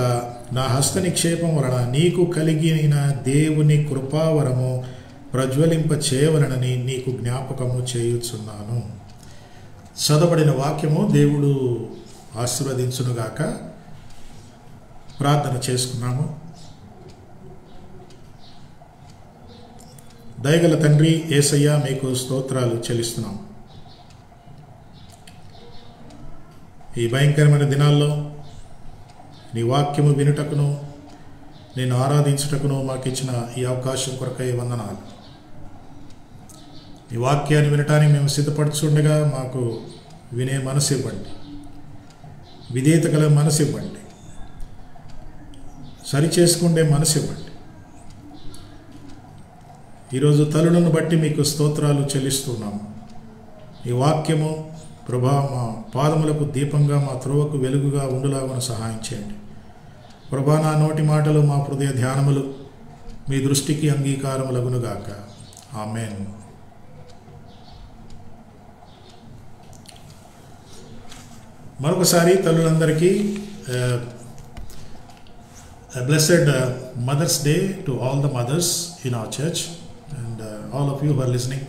నా హస్త నిక్షేపం వలన నీకు కలిగిన దేవుని కృపావరము ప్రజ్వలింప చేయవలనని నీకు జ్ఞాపకము చేయుచున్నాను. చదవబడిన వాక్యము దేవుడు ఆశీర్వదించునుగాక. ప్రార్థన చేసుకున్నాము. దయగల తండ్రి యేసయ్య, మీకు స్తోత్రాలు చెల్లిస్తున్నాం. ఈ భయంకరమైన దినాల్లో నీ వాక్యము వినుటకును నేను ఆరాధించుటకును మాకు ఇచ్చిన ఈ అవకాశం కొరకై వందనాలు. ఈ వాక్యాన్ని వినటానికి మేము సిద్ధపడుచుండగా మాకు వినే మనసు ఇవ్వండి, విధేయత గల మనసు ఇవ్వండి, సరి చేసుకుండే మనసు ఇవ్వండి. ఈరోజు తల్లులను బట్టి మీకు స్తోత్రాలు చెల్లిస్తున్నాము. ఈ వాక్యము ప్రభా మా పాదములకు దీపంగా, మా త్రోవకు వెలుగుగా ఉండులాగా సహాయం చేయండి. ప్రభా నా నోటి మాటలు, మా హృదయ ధ్యానములు మీ దృష్టికి అంగీకారములగునుగాక. ఆమేన్. మరొకసారి తల్లులందరికీ blessed Mother's Day to all the mothers in our church and all of you who are listening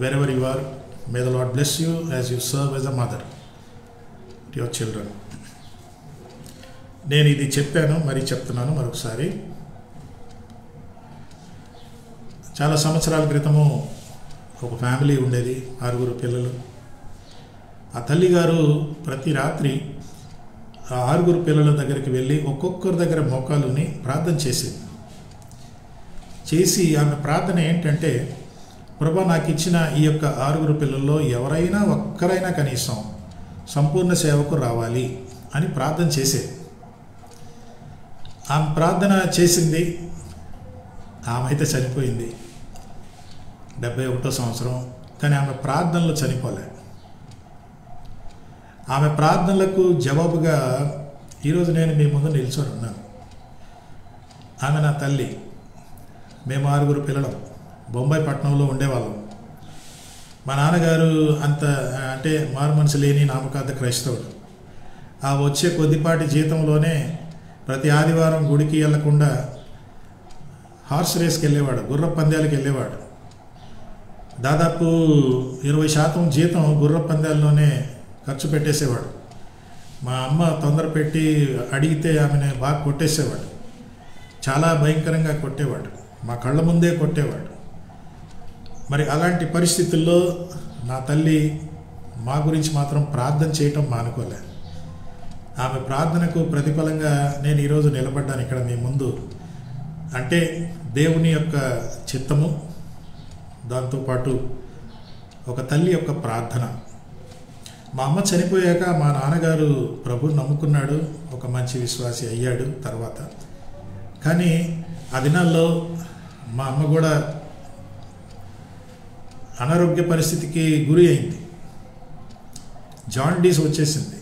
wherever you are. May the Lord bless you as you serve as a mother to your children. నేను ఇది చెప్పాను, మరి చెప్తున్నాను మరొకసారి. చాలా సంవత్సరాల క్రితము ఒక ఫ్యామిలీ ఉండేది, 6 పిల్లలు. ఆ తల్లిగారు ప్రతి రాత్రి ఆ 6 పిల్లల దగ్గరికి వెళ్ళి ఒక్కొక్కరి దగ్గర మోకాలుని ప్రార్థన చేసి ఆమె ప్రార్థన ఏంటంటే, ప్రభా నాకు ఇచ్చిన ఈ యొక్క 6 పిల్లల్లో ఎవరైనా ఒక్కరైనా కనీసం సంపూర్ణ సేవకు రావాలి అని ప్రార్థన చేసేది. ఆమె ప్రార్థన చేసింది. ఆమె అయితే చనిపోయింది, 71వ సంవత్సరం. కానీ ఆమె ప్రార్థనలు చనిపోలే. ఆమె ప్రార్థనలకు జవాబుగా ఈరోజు నేను మీ ముందు నిల్చొని ఉన్నాను. ఆమె నా తల్లి. మేము 6 పిల్లలం, బొంబాయి పట్టణంలో ఉండేవాళ్ళం. మా నాన్నగారు అంటే మారు మనసు లేని నామకార్థ క్రైస్తవుడు. ఆ వచ్చే కొద్దిపాటి జీతంలోనే ప్రతి ఆదివారం గుడికి వెళ్లకుండా హార్స్ రేస్కి వెళ్ళేవాడు, గుర్ర పందాలకు వెళ్ళేవాడు. దాదాపు 20% జీతం గుర్ర పందాల్లోనే ఖర్చు పెట్టేసేవాడు. మా అమ్మ తొందర పెట్టి అడిగితే ఆమెను బాగా కొట్టేసేవాడు, చాలా భయంకరంగా కొట్టేవాడు, మా కళ్ళ ముందే కొట్టేవాడు. మరి అలాంటి పరిస్థితుల్లో నా తల్లి మా గురించి మాత్రం ప్రార్థన చేయటం మానుకోలే. ఆమె ప్రార్థనకు ప్రతిఫలంగా నేను ఈరోజు నిలబడ్డాను ఇక్కడ మీ ముందు. అంటే దేవుని యొక్క చిత్తము, దాంతోపాటు ఒక తల్లి యొక్క ప్రార్థన. మా అమ్మ చనిపోయాక మా నాన్నగారు ప్రభువుని నమ్ముకున్నాడు, ఒక మంచి విశ్వాసి అయ్యాడు తర్వాత. కానీ ఆ దినాల్లో మా అమ్మ కూడా అనారోగ్య పరిస్థితికి గురి అయింది. జాండీస్ వచ్చేసింది.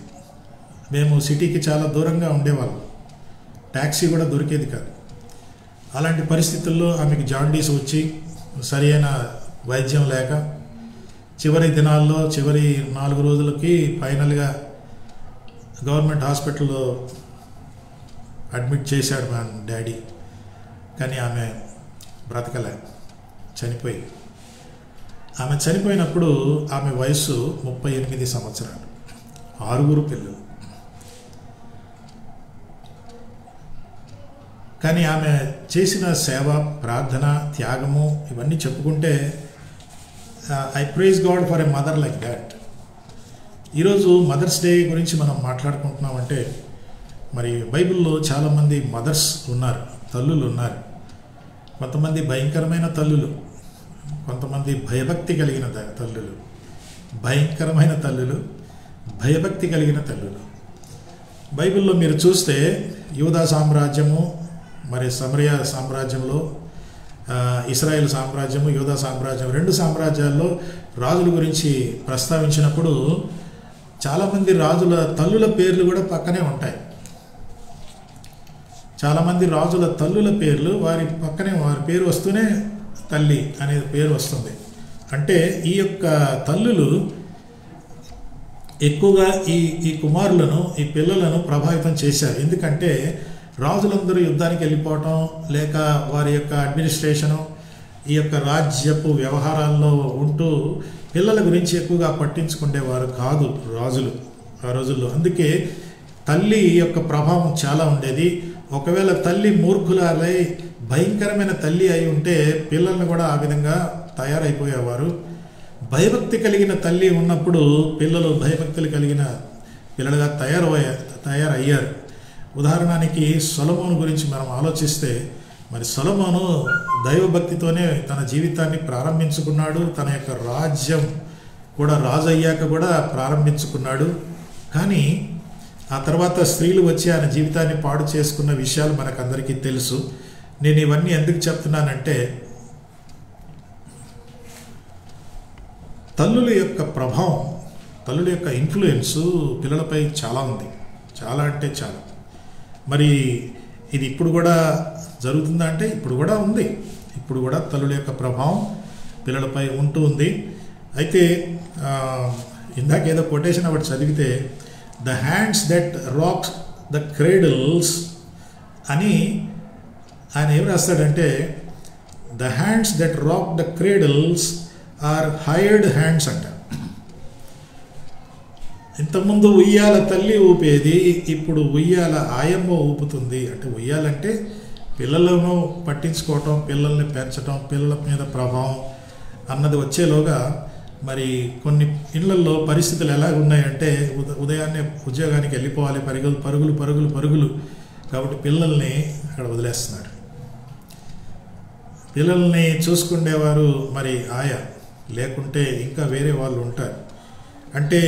మేము సిటీకి చాలా దూరంగా ఉండేవాళ్ళం, ట్యాక్సీ కూడా దొరికేది కాదు. అలాంటి పరిస్థితుల్లో ఆమెకు జాండీస్ వచ్చి సరైన వైద్యం లేక చివరి దినాల్లో, చివరి 4 రోజులకి ఫైనల్గా గవర్నమెంట్ హాస్పిటల్లో అడ్మిట్ చేశాడు మా డాడీ. కానీ ఆమె బ్రతకలే, చనిపోయింది. ఆమె చనిపోయినప్పుడు ఆమె వయస్సు 38 సంవత్సరాలు, 6 పిల్లలు. కానీ ఆమె చేసిన సేవ, ప్రార్థన, త్యాగము ఇవన్నీ చెప్పుకుంటే I praise God for a mother like that. ఈరోజు మదర్స్ డే గురించి మనం మాట్లాడుకుంటున్నామంటే, మరి బైబిల్లో చాలామంది మదర్స్ ఉన్నారు, తల్లులు ఉన్నారు. కొంతమంది భయంకరమైన తల్లులు, కొంతమంది భయభక్తి కలిగిన తల్లులు. భయంకరమైన తల్లులు, భయభక్తి కలిగిన తల్లులు. బైబిల్లో మీరు చూస్తే యూదా సామ్రాజ్యము, మరి సమరయ సామ్రాజ్యంలో ఇశ్రాయేల్ సామ్రాజ్యము, యూదా సామ్రాజ్యం, 2 సామ్రాజ్యాల్లో రాజుల గురించి ప్రస్తావించినప్పుడు చాలామంది రాజుల తల్లుల పేర్లు కూడా పక్కనే ఉంటాయి. చాలామంది రాజుల తల్లుల పేర్లు వారి పక్కనే, వారి పేరు వస్తూనే తల్లి అనే పేరు వస్తుంది. అంటే ఈ యొక్క తల్లులు ఎక్కువగా ఈ కుమారులను, ఈ పిల్లలను ప్రభావితం చేశారు. ఎందుకంటే రాజులందరూ యుద్ధానికి వెళ్ళిపోవటం, లేక వారి యొక్క అడ్మినిస్ట్రేషను, ఈ యొక్క రాజ్యపు వ్యవహారాల్లో ఉంటూ పిల్లల గురించి ఎక్కువగా పట్టించుకునేవారు కాదు రాజులు ఆ రోజుల్లో. అందుకే తల్లి యొక్క ప్రభావం చాలా ఉండేది. ఒకవేళ తల్లి మూర్ఖులై భయంకరమైన తల్లి అయి ఉంటే పిల్లలను కూడా ఆ విధంగా తయారైపోయేవారు. భయభక్తి కలిగిన తల్లి ఉన్నప్పుడు పిల్లలు భయభక్తులు కలిగిన పిల్లలుగా తయారయ్యారు. ఉదాహరణకి సొలొమోను గురించి మనం ఆలోచిస్తే, మరి సొలొమోను దైవభక్తితోనే తన జీవితాన్ని ప్రారంభించుకున్నాడు. తన యొక్క రాజ్యం కూడా రాజు అయ్యాక కూడా ప్రారంభించుకున్నాడు. కానీ ఆ తర్వాత స్త్రీలు వచ్చి ఆయన జీవితాన్ని పాడు చేసుకున్న విషయాలు మనకందరికీ తెలుసు. నేను ఇవన్నీ ఎందుకు చెప్తున్నానంటే, తల్లుల యొక్క ప్రభావం, తల్లుల యొక్క ఇన్ఫ్లుయెన్స్ పిల్లలపై చాలా ఉంది. చాలా అంటే చాలా. మరి ఇది ఇప్పుడు కూడా జరుగుతుందా అంటే ఇప్పుడు కూడా ఉంది. ఇప్పుడు కూడా తల్లుల యొక్క ప్రభావం పిల్లలపై ఉంటూ ఉంది. అయితే ఇందాక ఏదో కొటేషన్ ఒకటి చదివితే, the hands that rocks the cradles అని ఆయన ఏం రాస్తాడంటే, the hands that rock the cradles are hired hands అంట. ఇంతకుముందు ఉయ్యాల తల్లి ఊపేది, ఇప్పుడు ఉయ్యాల ఆయమ్మ ఊపుతుంది. అంటే ఉయ్యాలంటే పిల్లలను పట్టించుకోవటం, పిల్లల్ని పెంచడం, పిల్లల మీద ప్రభావం అన్నది వచ్చేలోగా మరి కొన్ని ఇళ్లల్లో పరిస్థితులు ఎలా ఉన్నాయంటే, ఉదయాన్నే ఉద్యోగానికి వెళ్ళిపోవాలి, పరుగులు. కాబట్టి పిల్లల్ని అక్కడ వదిలేస్తున్నారు. పిల్లల్ని చూసుకునేవారు మరి ఆయా, లేకుంటే ఇంకా వేరే వాళ్ళు ఉంటారు. అంటే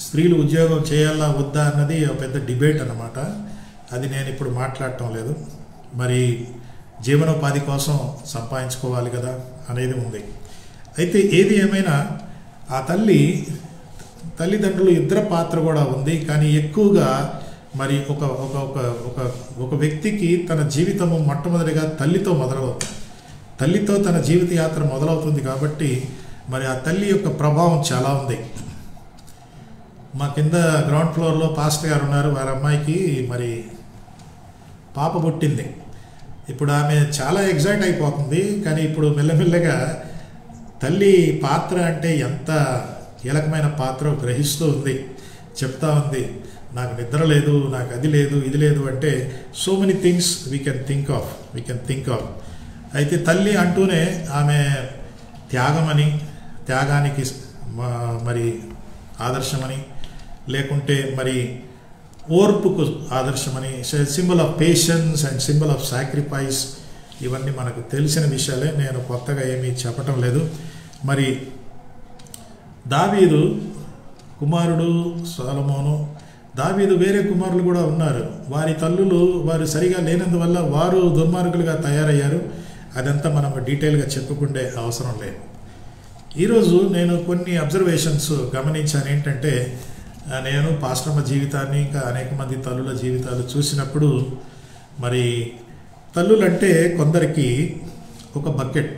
స్త్రీలు ఉద్యోగం చేయాలా వద్దా అన్నది ఒక పెద్ద డిబేట్ అన్నమాట. అది నేను ఇప్పుడు మాట్లాడటం లేదు. మరి జీవనోపాధి కోసం సంపాదించుకోవాలి కదా అనేది ఉంది. అయితే ఏది ఏమైనా ఆ తల్లిదండ్రులు ఇద్దరు పాత్ర కూడా ఉంది. కానీ ఎక్కువగా మరి ఒక వ్యక్తికి తన జీవితము మొట్టమొదటిగా తల్లితో మొదలవుతుంది. తల్లితో తన జీవిత యాత్ర మొదలవుతుంది. కాబట్టి మరి ఆ తల్లి యొక్క ప్రభావం చాలా ఉంది. మా కింద గ్రౌండ్ ఫ్లోర్లో పాస్టర్ గారు ఉన్నారు. వారి అమ్మాయికి మరి పాప పుట్టింది. ఇప్పుడు ఆమె చాలా ఎగ్జైట్ అయిపోతుంది. కానీ ఇప్పుడు మెల్లమెల్లగా తల్లి పాత్ర అంటే ఎంత కీలకమైన పాత్ర గ్రహిస్తూ ఉంది. చెప్తా ఉంది, నాకు నిద్ర లేదు, నాకు అది లేదు, ఇది లేదు. అంటే so many things we can think of. అయితే తల్లి అంటూనే ఆమె త్యాగానికి మరి ఆదర్శమని, లేకుంటే మరి ఓర్పుకు ఆదర్శమని, symbol of patience and symbol of sacrifice, ఇవన్నీ మనకు తెలిసిన విషయాలే. నేను కొత్తగా ఏమీ చెప్పటం లేదు. మరి దావీదు కుమారుడు సొలొమోను, దావీదు వేరే కుమారులు కూడా ఉన్నారు. వారి తల్లులు వారు సరిగా లేనందువల్ల వారు దుర్మార్గులుగా తయారయ్యారు. అదంతా మనం డీటెయిల్గా చెప్పుకునే అవసరం లేదు. ఈరోజు నేను కొన్ని అబ్జర్వేషన్స్ గమనించాను. ఏంటంటే, నేను పాస్టర్మ జీవితాన్ని, ఇంకా అనేక మంది తల్లుల జీవితాలు చూసినప్పుడు, మరి తల్లులంటే కొందరికి ఒక bucket,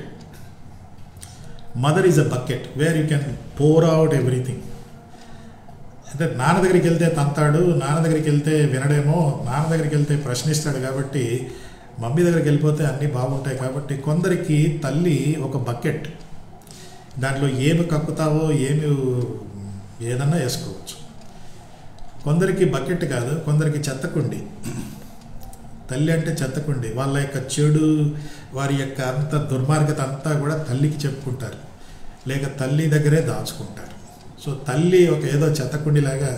mother is a bucket where you can pour out everything. అంటే నాన్న దగ్గరికి వెళ్తే తంతాడు, నాన్న దగ్గరికి వెళ్తే వినడేమో, నాన్న దగ్గరికి వెళ్తే ప్రశ్నిస్తాడు. కాబట్టి మమ్మీ దగ్గరికి వెళ్ళిపోతే అన్నీ బాగుంటాయి. కాబట్టి కొందరికి తల్లి ఒక బకెట్, దాంట్లో ఏమి కక్కుతావో ఏదన్నా వేసుకోవచ్చు. కొందరికి బకెట్ కాదు, కొందరికి చెత్తకుండి. తల్లి అంటే చెత్తకుండి. వాళ్ళ యొక్క చెడు, వారి యొక్క అంత దుర్మార్గత అంతా కూడా తల్లికి చెప్పుకుంటారు, లేక తల్లి దగ్గరే దాచుకుంటారు. సో తల్లి ఏదో చెత్తకుండిలాగా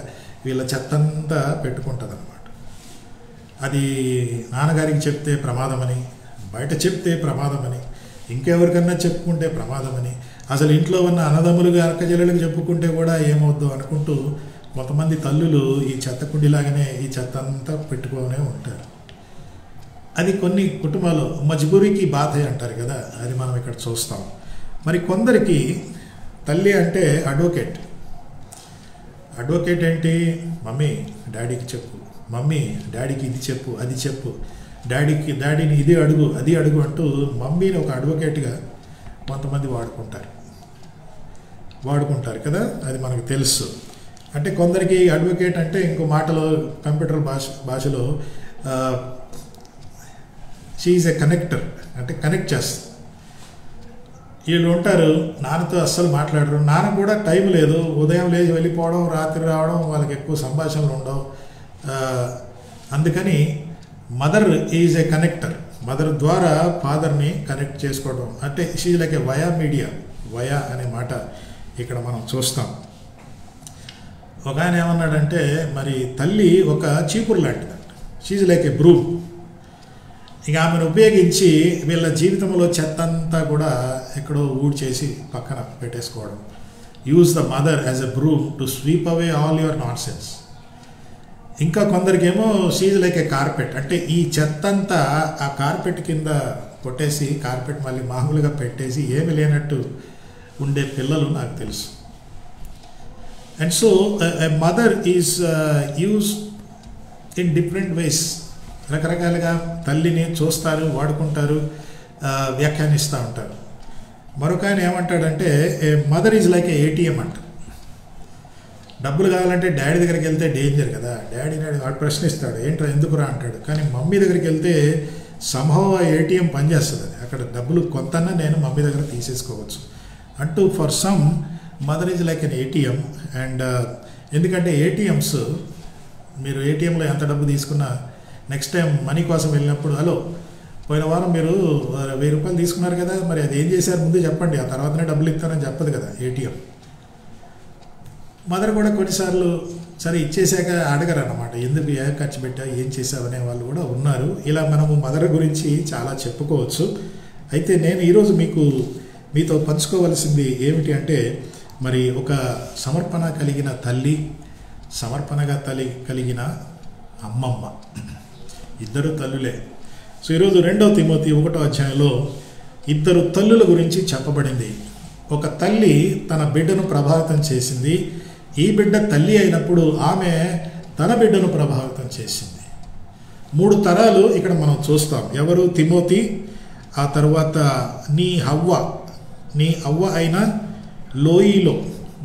వీళ్ళ చెత్తంతా పెట్టుకుంటుంది అన్నమాట. అది నాన్నగారికి చెప్తే ప్రమాదమని, బయట చెప్తే ప్రమాదమని, ఇంకెవరికన్నా చెప్పుకుంటే ప్రమాదమని, అసలు ఇంట్లో ఉన్న అన్నదమ్ములుగా అక్కచెల్లెలకు చెప్పుకుంటే కూడా ఏమవుద్దు అనుకుంటూ కొంతమంది తల్లులు ఈ చెత్తకుండిలాగానే ఈ చెత్త అంతా పెట్టుకోనే ఉంటారు. అది కొన్ని కుటుంబాలు మజ్బూరికి బాధ అంటారు కదా, అది మనం ఇక్కడ చూస్తాం. మరి కొందరికి తల్లి అంటే అడ్వకేట్. అడ్వకేట్ ఏంటి? మమ్మీ డాడీకి చెప్పు, మమ్మీ డాడీకి ఇది చెప్పు, అది చెప్పు, డాడీని ఇది అడుగు, అది అడుగు అంటూ మమ్మీని ఒక అడ్వకేట్గా కొంతమంది వాడుకుంటారు కదా, అది మనకు తెలుసు. అంటే కొందరికి అడ్వకేట్ అంటే ఇంకో మాటలో కంప్యూటర్ భాషలో షీ ఈజ్ ఎ కనెక్టర్, అంటే కనెక్ట్ చేస్తారు. వీళ్ళు ఉంటారు, నాన్నతో అస్సలు మాట్లాడరు, నాన్న కూడా టైం లేదు, ఉదయం లేచి వెళ్ళిపోవడం, రాత్రి రావడం, వాళ్ళకి ఎక్కువ సంభాషణలు ఉండవు. అందుకని mother is a connector. Mother ద్వారా ఫాదర్ని కనెక్ట్ చేసుకోవడం, అంటే she like A via media. Via అనే మాట ఇక్కడ మనం చూస్తాం. ఒక ఆయన ఏమన్నాడంటే మరి తల్లి ఒక చీపురు లాంటిదంట, షీజ్ లైక్ ఏ బ్రూమ్. ఇక ఆమెను ఉపయోగించి వీళ్ళ జీవితంలో చెత్త అంతా కూడా ఎక్కడో ఊడ్చేసి పక్కన పెట్టేసుకోవడం. Use the mother as a broom to sweep away all your nonsense. ఇంకా కొందరికేమో షీజ్ లైక్ ఏ కార్పెట్, అంటే ఈ చెత్త అంతా ఆ కార్పెట్ కింద కొట్టేసి కార్పెట్ మళ్ళీ మామూలుగా పెట్టేసి ఏమి లేనట్టు ఉండే పిల్లలు నాకు తెలుసు. And so a mother is use in different ways. రకరకాలుగా తల్లిని చూస్తారు, వాడుకుంటారు, వ్యాఖ్యానిస్తూ ఉంటారు. మరొక ఆయన ఏమంటాడంటే a mother is like a ATM అంట. డబ్బులు కావాలంటే డాడీ దగ్గరికి వెళ్తే డేంజర్ కదా, డాడీని వాడు ప్రశ్నిస్తాడు ఏంట్రా ఎందుకురా అంటాడు. కానీ మమ్మీ దగ్గరికి వెళ్తే సంభవ ఏటీఎం పనిచేస్తుంది, అక్కడ డబ్బులు కొంతన్నా నేను మమ్మీ దగ్గర తీసేసుకోవచ్చు అంటూ for some mother is like an ATM. And ఎందుకంటే ఏటీఎంస్ మీరు ఏటీఎంలో ఎంత డబ్బు తీసుకున్నా నెక్స్ట్ టైం మనీ కోసం వెళ్ళినప్పుడు హలో పోయిన వారం మీరు 1000 రూపాయలు తీసుకున్నారు కదా, మరి అది ఏం చేశారు ముందు చెప్పండి, ఆ తర్వాతనే డబ్బులు ఇస్తానని చెప్పదు కదా ఏటీఎం. మదర్ కూడా కొన్నిసార్లు సరే ఇచ్చేసాక అడగరు అన్నమాట, ఎందుకు ఏ ఖర్చు పెట్టా ఏం చేసావనే వాళ్ళు కూడా ఉన్నారు. ఇలా మనము మదర్ గురించి చాలా చెప్పుకోవచ్చు. అయితే నేను ఈరోజు మీతో పంచుకోవలసింది ఏమిటి అంటే మరి ఒక సమర్పణ కలిగిన తల్లి, సమర్పణగా కలిగిన అమ్మమ్మ, ఇద్దరు తల్లులే. సో ఈరోజు 2వ తిమోతి 1వ అధ్యాయంలో ఇద్దరు తల్లుల గురించి చెప్పబడింది. ఒక తల్లి తన బిడ్డను ప్రభావితం చేసింది. ఈ బిడ్డ తల్లి అయినప్పుడు ఆమె తన బిడ్డను ప్రభావితం చేసింది. 3 తరాలు ఇక్కడ మనం చూస్తాం. ఎవరు? తిమోతి, ఆ తర్వాత నీ అవ్వ అయిన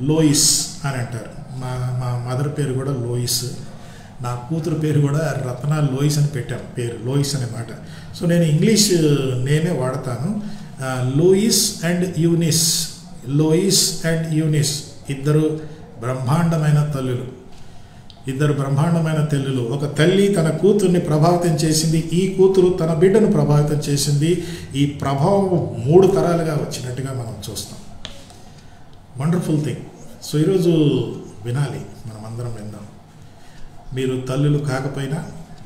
లోయిస్ అని అంటారు. మా మదర్ పేరు కూడా లోయిస్, నా కూతురు పేరు కూడా రత్న లోయిస్ అని పెట్టాను, పేరు లోయిస్ అనే మాట. సో నేను ఇంగ్లీష్ నేమే వాడతాను. లోయిస్ అండ్ యూనిస్ ఇద్దరు బ్రహ్మాండమైన తల్లులు. ఒక తల్లి తన కూతుర్ని ప్రభావితం చేసింది, ఈ కూతురు తన బిడ్డను ప్రభావితం చేసింది. ఈ ప్రభావం 3 తరాలుగా వచ్చినట్టుగా మనం చూస్తాం. Wonderful thing. సో ఈరోజు వినాలి, మనం అందరం విందాం. మీరు తల్లులు కాకపోయినా,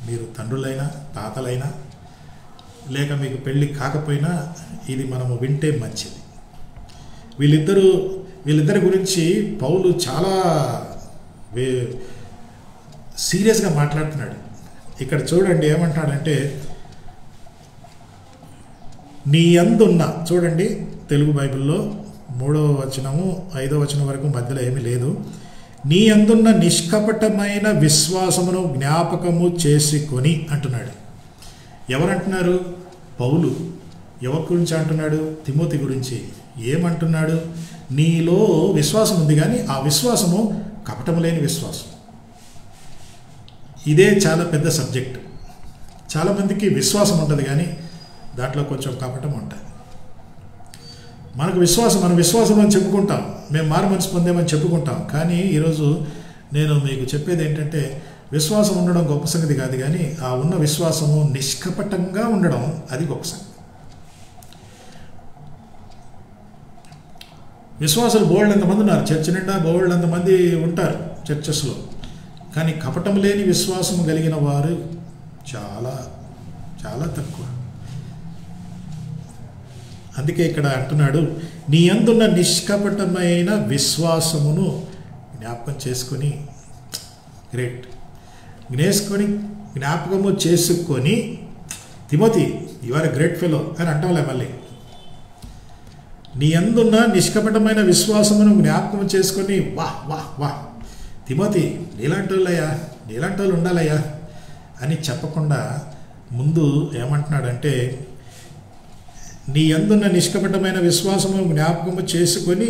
మీరు తండ్రులైనా, తాతలైనా, లేక మీకు పెళ్ళి కాకపోయినా ఇది మనము వింటే మంచిది. వీళ్ళిద్దరి గురించి పౌలు చాలా సీరియస్గా మాట్లాడుతున్నాడు. ఇక్కడ చూడండి ఏమంటాడంటే నీ యందున్న, చూడండి తెలుగు బైబిల్లో 3వ వచనము 5వ వచనం వరకు మధ్యలో ఏమీ లేదు. నీ యందున్న నిష్కపటమైన విశ్వాసమును జ్ఞాపకము చేసుకొని అంటున్నాడు. ఎవరంటున్నారు? పౌలు. ఎవరి గురించి అంటున్నాడు? తిమోతి గురించి. ఏమంటున్నాడు? నీలో విశ్వాసం ఉంది కానీ ఆ విశ్వాసము కపటము లేని విశ్వాసం. ఇదే చాలా పెద్ద సబ్జెక్ట్. చాలామందికి విశ్వాసం ఉంటుంది కానీ దాంట్లో కొంచెం కపటం ఉంటుంది. మన విశ్వాసం అని చెప్పుకుంటాం, మేము మారు మనసు పొందామని చెప్పుకుంటాం. కానీ ఈరోజు నేను మీకు చెప్పేది ఏంటంటే విశ్వాసం ఉండడం గొప్ప సంగతి కాదు, కానీ ఆ ఉన్న విశ్వాసము నిష్కపటంగా ఉండడం అది గొప్ప సంగతి. విశ్వాసులు బోల్డ్ ఎంతమంది ఉన్నారు, చర్చ నిండా బోల్డ్ ఎంతమంది ఉంటారు చర్చెస్లో, కానీ కపటం లేని విశ్వాసం కలిగిన వారు చాలా చాలా తక్కువ. అందుకే ఇక్కడ అంటున్నాడు, నీ యందున్న నిష్కపటమైన విశ్వాసమును జ్ఞాపకం చేసుకొని, జ్ఞాపకము చేసుకొని, Timothy you are a great fellow అని అంటాంలే మళ్ళీ. నీ యందున్న నిష్కపటమైన విశ్వాసమును జ్ఞాపకం చేసుకొని వాహ్ తిమోతి నీలాంటి వాళ్ళు ఉండాలయ్యా అని చెప్పకుండా ముందు ఏమంటున్నాడంటే నీ యందున్న నిష్కపటమైన విశ్వాసము జ్ఞాపకము చేసుకొని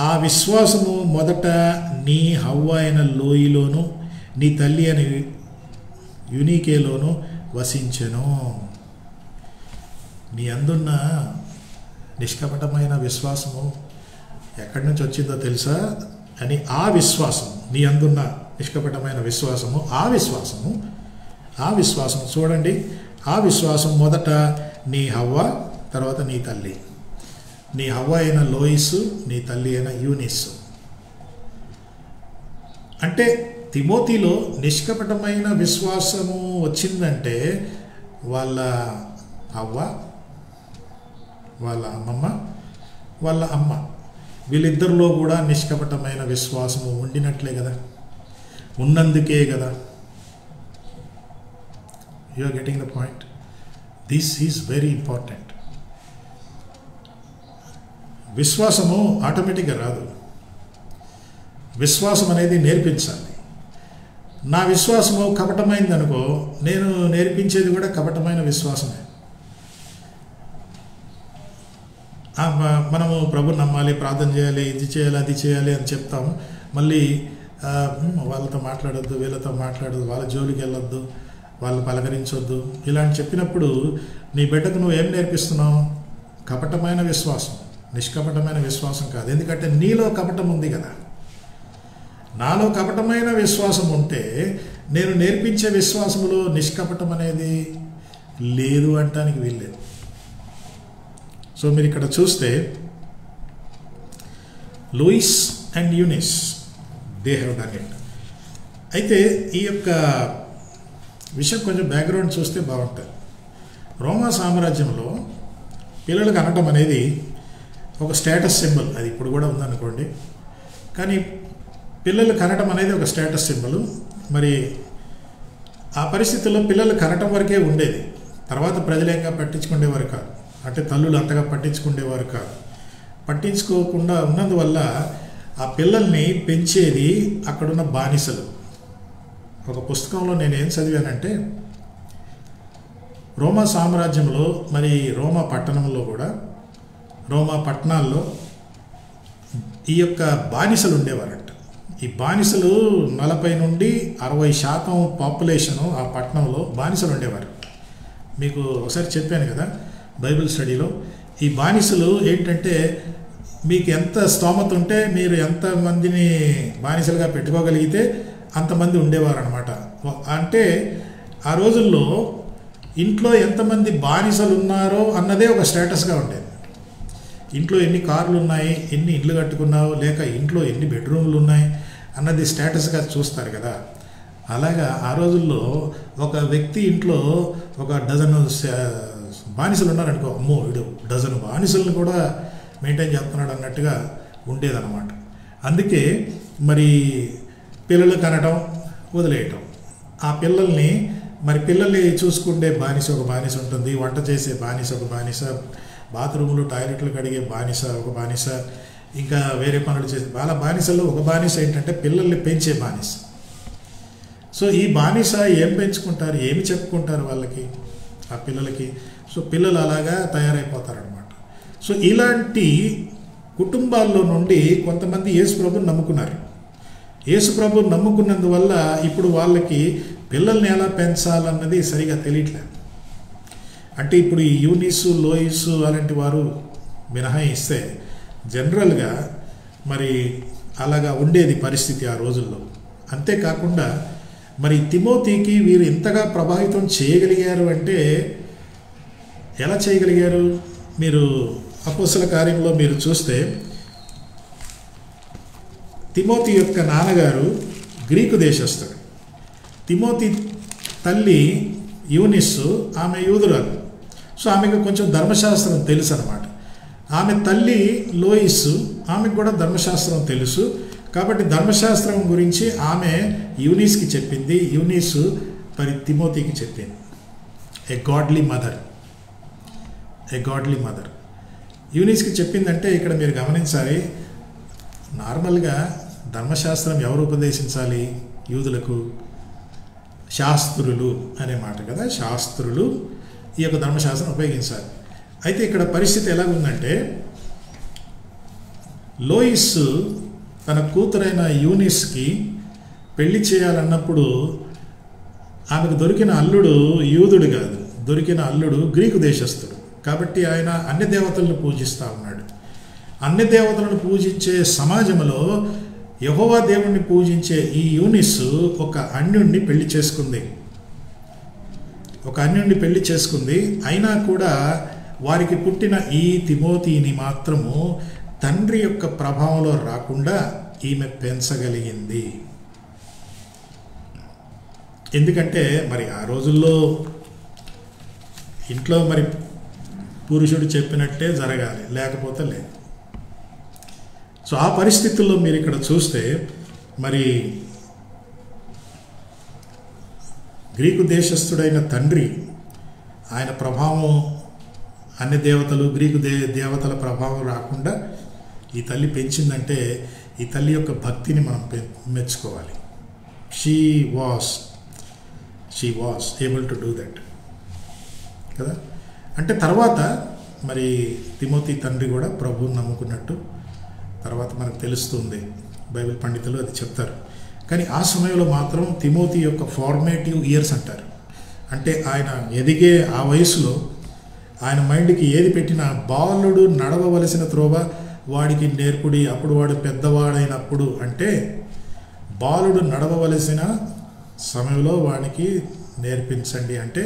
ఆ విశ్వాసము మొదట నీ హవ్వ అయిన లోయలోను నీ తల్లి అని యూనికేలోను వసించెను. నీ అందున్న నిష్కపటమైన విశ్వాసము ఎక్కడి నుంచి వచ్చిందో తెలుసా అని, ఆ విశ్వాసము, నీ అందున్న నిష్కపటమైన విశ్వాసము, ఆ విశ్వాసము చూడండి, ఆ విశ్వాసం మొదట నీ హవ్వ, తర్వాత నీ తల్లి. నీ హవ్వ అయిన లోయిసు, నీ తల్లి అయిన యూనిస్సు. అంటే తిమోతిలో నిష్కపటమైన విశ్వాసము వచ్చిందంటే వాళ్ళ హవ్వ, వాళ్ళ అమ్మమ్మ, వాళ్ళ అమ్మ, వీళ్ళిద్దరిలో కూడా నిష్కపటమైన విశ్వాసము ఉండినట్లే కదా, ఉన్నందుకే కదా. You are getting the point. This is very important. విశ్వాసము ఆటోమేటిక్గా రాదు. విశ్వాసం అనేది నేర్పించాలి. నా విశ్వాసము కపటమైంది అనుకో, నేను నేర్పించేది కూడా కపటమైన విశ్వాసమే. మనము ప్రభు నమ్మాలి, ప్రార్థన చేయాలి, ఇది చేయాలి, అది చేయాలి అని చెప్తాం. మళ్ళీ వాళ్ళతో మాట్లాడొద్దు, వీళ్ళతో మాట్లాడద్దు, వాళ్ళ జోలికి వెళ్ళొద్దు, వాళ్ళు పలకరించొద్దు, ఇలాంటి చెప్పినప్పుడు నీ బిడ్డకు నువ్వు ఏం నేర్పిస్తున్నావు? కపటమైన విశ్వాసం, నిష్కపటమైన విశ్వాసం కాదు. ఎందుకంటే నీలో కపటం ఉంది కదా. నాలో కపటమైన విశ్వాసం ఉంటే నేను నేర్పించే విశ్వాసములో నిష్కపటం అనేది లేదు అంటానికి వీల్లేదు. సో మీరు ఇక్కడ చూస్తే Lois and Eunice, they have done it. అయితే ఈ యొక్క విషయం కొంచెం బ్యాక్గ్రౌండ్ చూస్తే బాగుంటుంది. రోమా సామ్రాజ్యంలో పిల్లలకు అనటం అనేది ఒక స్టేటస్ సింబల్. అది ఇప్పుడు కూడా ఉందనుకోండి, కానీ పిల్లలు కనటం అనేది ఒక స్టేటస్ సింబల్. మరి ఆ పరిస్థితుల్లో పిల్లలు కనటం వరకే ఉండేది. తర్వాత ప్రజలేంగా పట్టించుకునేవారు కాదు, అంటే తల్లులు అంతగా పట్టించుకునేవారు కాదు. పట్టించుకోకుండా ఉన్నందువల్ల ఆ పిల్లల్ని పెంచేది అక్కడున్న బానిసలు. ఒక పుస్తకంలో నేను ఏం చదివానంటే, రోమా సామ్రాజ్యంలో మరి రోమా పట్టణంలో కూడా, రోమా పట్టణాల్లో ఈ యొక్క బానిసలు ఉండేవారంట. ఈ బానిసలు 40 నుండి 60% పాపులేషను ఆ పట్టణంలో బానిసలు ఉండేవారు. మీకు ఒకసారి చెప్పాను కదా బైబిల్ స్టడీలో. ఈ బానిసలు ఏంటంటే, మీకు ఎంత స్తోమత ఉంటే మీరు ఎంతమందిని బానిసలుగా పెట్టుకోగలిగితే అంతమంది ఉండేవారు అనమాట. అంటే ఆ రోజుల్లో ఇంట్లో ఎంతమంది బానిసలు ఉన్నారో అన్నదే ఒక స్టేటస్గా ఉండేది. ఇంట్లో ఎన్ని కార్లు ఉన్నాయి, ఎన్ని ఇళ్ళు కట్టుకున్నావు, లేక ఇంట్లో ఎన్ని బెడ్రూమ్లు ఉన్నాయి అన్నది స్టేటస్గా చూస్తారు కదా. అలాగా ఆ రోజుల్లో ఒక వ్యక్తి ఇంట్లో ఒక డజను బానిసలు ఉన్నారనుకో, అమ్మో వీడు డజను బానిసలను కూడా మెయింటైన్ చేస్తున్నాడు అన్నట్టుగా ఉండేదన్నమాట. అందుకే మరి పిల్లలు కనడం, వదిలేయటం, ఆ పిల్లల్ని మరి పిల్లల్ని చూసుకుంటే బానిస ఒక బానిస ఉంటుంది, వంట చేసే బానిస ఒక బానిస, బాత్రూములు టాయిలెట్లు కడిగే బానిస ఒక బానిస, ఇంకా వేరే పనులు చేసే వాళ్ళ బానిసలు ఒక బానిస ఏంటంటే పిల్లల్ని పెంచే బానిస. సో ఈ బానిస ఏం పెంచుకుంటారు, ఏమి చెప్పుకుంటారు వాళ్ళకి, ఆ పిల్లలకి? సో పిల్లలు అలాగా తయారైపోతారనమాట. సో ఇలాంటి కుటుంబాల్లో నుండి కొంతమంది యేసు ప్రభుని నమ్ముకున్నారు. యేసు ప్రభుని నమ్ముకున్నందువల్ల ఇప్పుడు వాళ్ళకి పిల్లల్ని ఎలా పెంచాలన్నది సరిగా తెలియట్లేదు. అంటే ఇప్పుడు ఈ యూనిసు, లోయిసు అలాంటి వారు మినహాయిస్తే జనరల్గా మరి అలాగా ఉండేది పరిస్థితి ఆ రోజుల్లో. అంతేకాకుండా మరి తిమోతికి వీరు ఇంతగా ప్రభావితం చేయగలిగారు అంటే ఎలా చేయగలిగారు? మీరు అపోస్తల కార్యంలో మీరు చూస్తే తిమోతి యొక్క నాన్నగారు గ్రీకు దేశస్థుడు. తిమోతి తల్లి యూనిస్సు, ఆమె యూదురాలు. సో ఆమెకు కొంచెం ధర్మశాస్త్రం తెలుసు అనమాట. ఆమె తల్లి లోయిస్సు, ఆమెకు కూడా ధర్మశాస్త్రం తెలుసు. కాబట్టి ధర్మశాస్త్రం గురించి ఆమె యూనిస్కి చెప్పింది, యూనిస్ మరి తిమోతికి చెప్పింది. ఏ గాడ్లీ మదర్. యూనిస్కి చెప్పిందంటే ఇక్కడ మీరు గమనించాలి, నార్మల్గా ధర్మశాస్త్రం ఎవరు ఉపదేశించాలి యూదులకు? శాస్త్రులు అనే మాట కదా, శాస్త్రులు ఈ యొక్క ధర్మశాస్త్రం ఉపయోగించాలి. అయితే ఇక్కడ పరిస్థితి ఎలాగుందంటే, లోయిస్ తన కూతురైన యూనిస్కి పెళ్లి చేయాలన్నప్పుడు ఆమెకు దొరికిన అల్లుడు యూదుడు కాదు, దొరికిన అల్లుడు గ్రీకు దేశస్థుడు. కాబట్టి ఆయన అన్ని దేవతలను పూజిస్తూ ఉన్నాడు. అన్ని దేవతలను పూజించే సమాజంలో యెహోవా దేవుణ్ణి పూజించే ఈ యూనిస్ ఒక అన్యుణ్ణి పెళ్లి చేసుకుంది. అయినా కూడా వారికి పుట్టిన ఈ తిమోతిని మాత్రము తండ్రి యొక్క ప్రభావంలో రాకుండా ఈమె పెంచగలిగింది. ఎందుకంటే మరి ఆ రోజుల్లో ఇంట్లో మరి పురుషుడు చెప్పినట్టే జరగాలి, లేకపోతే లేదు. సో ఆ పరిస్థితుల్లో మీరు ఇక్కడ చూస్తే మరి గ్రీకు దేశస్థుడైన తండ్రి, ఆయన ప్రభావం అన్ని దేవతలు గ్రీకు దేవతల ప్రభావం రాకుండా ఈ తల్లి పెంచిందంటే ఈ తల్లి యొక్క భక్తిని మనం మెచ్చుకోవాలి. She was able to do that కదా. అంటే తర్వాత మరి తిమోతి తండ్రి కూడా ప్రభువుని నమ్ముకున్నట్టు తర్వాత మనకు తెలుస్తుంది, బైబిల్ పండితులు అది చెప్తారు. కానీ ఆ సమయంలో మాత్రం తిమోతి యొక్క ఫార్మేటివ్ ఇయర్స్ అంటారు. అంటే ఆయన ఎదిగే ఆ వయసులో ఆయన మైండ్కి ఏది పెట్టినా బాలుడు నడవవలసిన త్రోవ వాడికి నేర్పుడి, అప్పుడు వాడు పెద్దవాడైనప్పుడు, అంటే బాలుడు నడవవలసిన సమయంలో వాడికి నేర్పించండి. అంటే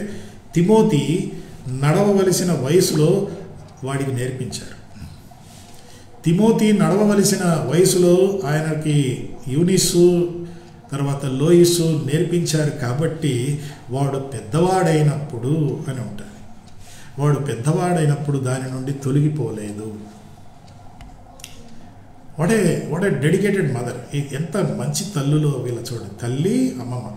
తిమోతి నడవవలసిన వయసులో వాడికి నేర్పించారు. తిమోతి నడవవలసిన వయసులో ఆయనకి యూనిసు తర్వాత లోయిసు నేర్పించారు. కాబట్టి వాడు పెద్దవాడైనప్పుడు అని ఉంటుంది. వాడు పెద్దవాడైనప్పుడు దాని నుండి తొలగిపోలేదు. What a dedicated mother. ఎంత మంచి తల్లులో వీళ్ళ చూడండి, తల్లి అమ్మమ్మ,